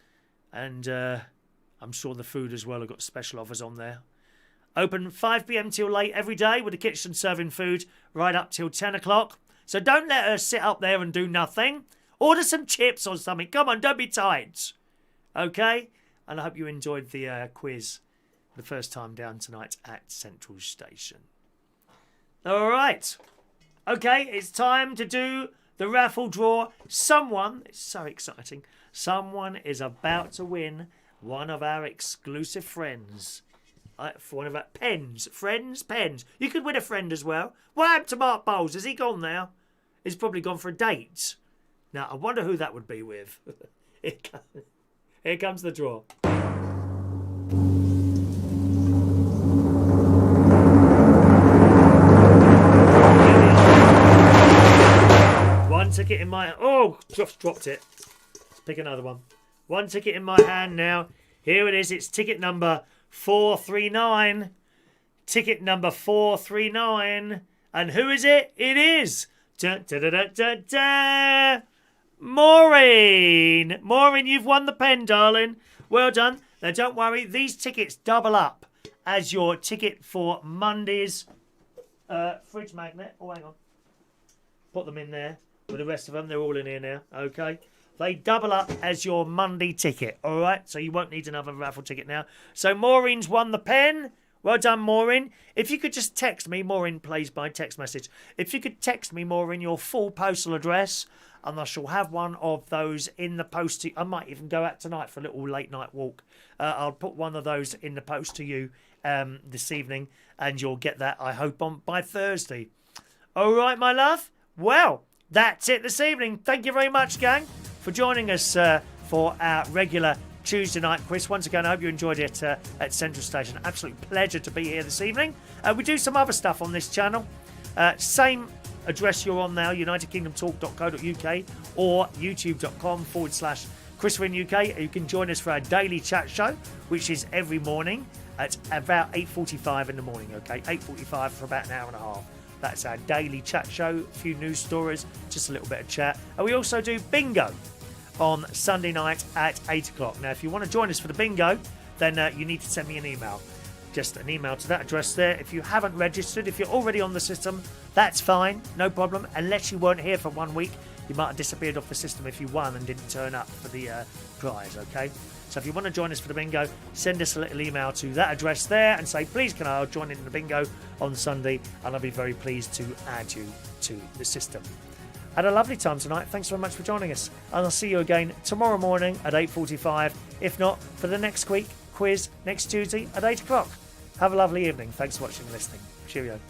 And I'm sure the food as well have got special offers on there. Open 5 p.m. till late every day with the kitchen serving food right up till 10 o'clock. So don't let her sit up there and do nothing. Order some chips or something. Come on, don't be tight. Okay? And I hope you enjoyed the quiz the first time down tonight at Central Station. All right. Okay, it's time to do the raffle draw. Someone, it's so exciting, someone is about to win one of our exclusive friends. For one of our pens. Pens. You could win a friend as well. What happened to Mark Bowles? Has he gone now? He's probably gone for a date. Now, I wonder who that would be with. Here comes the draw. ticket in my... Oh, just dropped it. Let's pick another one. One ticket in my hand now. Here it is. It's ticket number 439. Ticket number 439. And who is it? It is... Da, da, da, da, da, da. Maureen! Maureen, you've won the pen, darling. Well done. Now, don't worry. These tickets double up as your ticket for Monday's fridge magnet. Oh, hang on. Put them in there with the rest of them. They're all in here now. Okay. They double up as your Monday ticket. All right. So you won't need another raffle ticket now. So Maureen's won the pen. Well done, Maureen. If you could just text me, Maureen plays by text message. If you could text me, Maureen, your full postal address, and I shall have one of those in the post to you. I might even go out tonight for a little late night walk. I'll put one of those in the post to you this evening, and you'll get that, I hope, by Thursday. All right, my love. Well, that's it this evening. Thank you very much, gang, for joining us for our regular Tuesday night quiz. Once again, I hope you enjoyed it at Central Station. Absolute pleasure to be here this evening. We do some other stuff on this channel. Same address you're on now, unitedkingdomtalk.co.uk or youtube.com/ChrisWinUK. You can join us for our daily chat show, which is every morning at about 8:45 in the morning, okay? 8:45 for about an hour and a half. That's our daily chat show, a few news stories, just a little bit of chat. And we also do bingo on Sunday night at 8 o'clock. Now, if you want to join us for the bingo, then you need to send me an email. Just an email to that address there. If you haven't registered, if you're already on the system, that's fine, no problem. Unless you weren't here for 1 week, you might have disappeared off the system if you won and didn't turn up for the prize, okay? So if you want to join us for the bingo, send us a little email to that address there and say, please can I join in the bingo on Sunday, and I'll be very pleased to add you to the system. Had a lovely time tonight. Thanks very much for joining us. And I'll see you again tomorrow morning at 8:45. If not, for the next week quiz next Tuesday at 8 o'clock. Have a lovely evening. Thanks for watching and listening. Cheerio.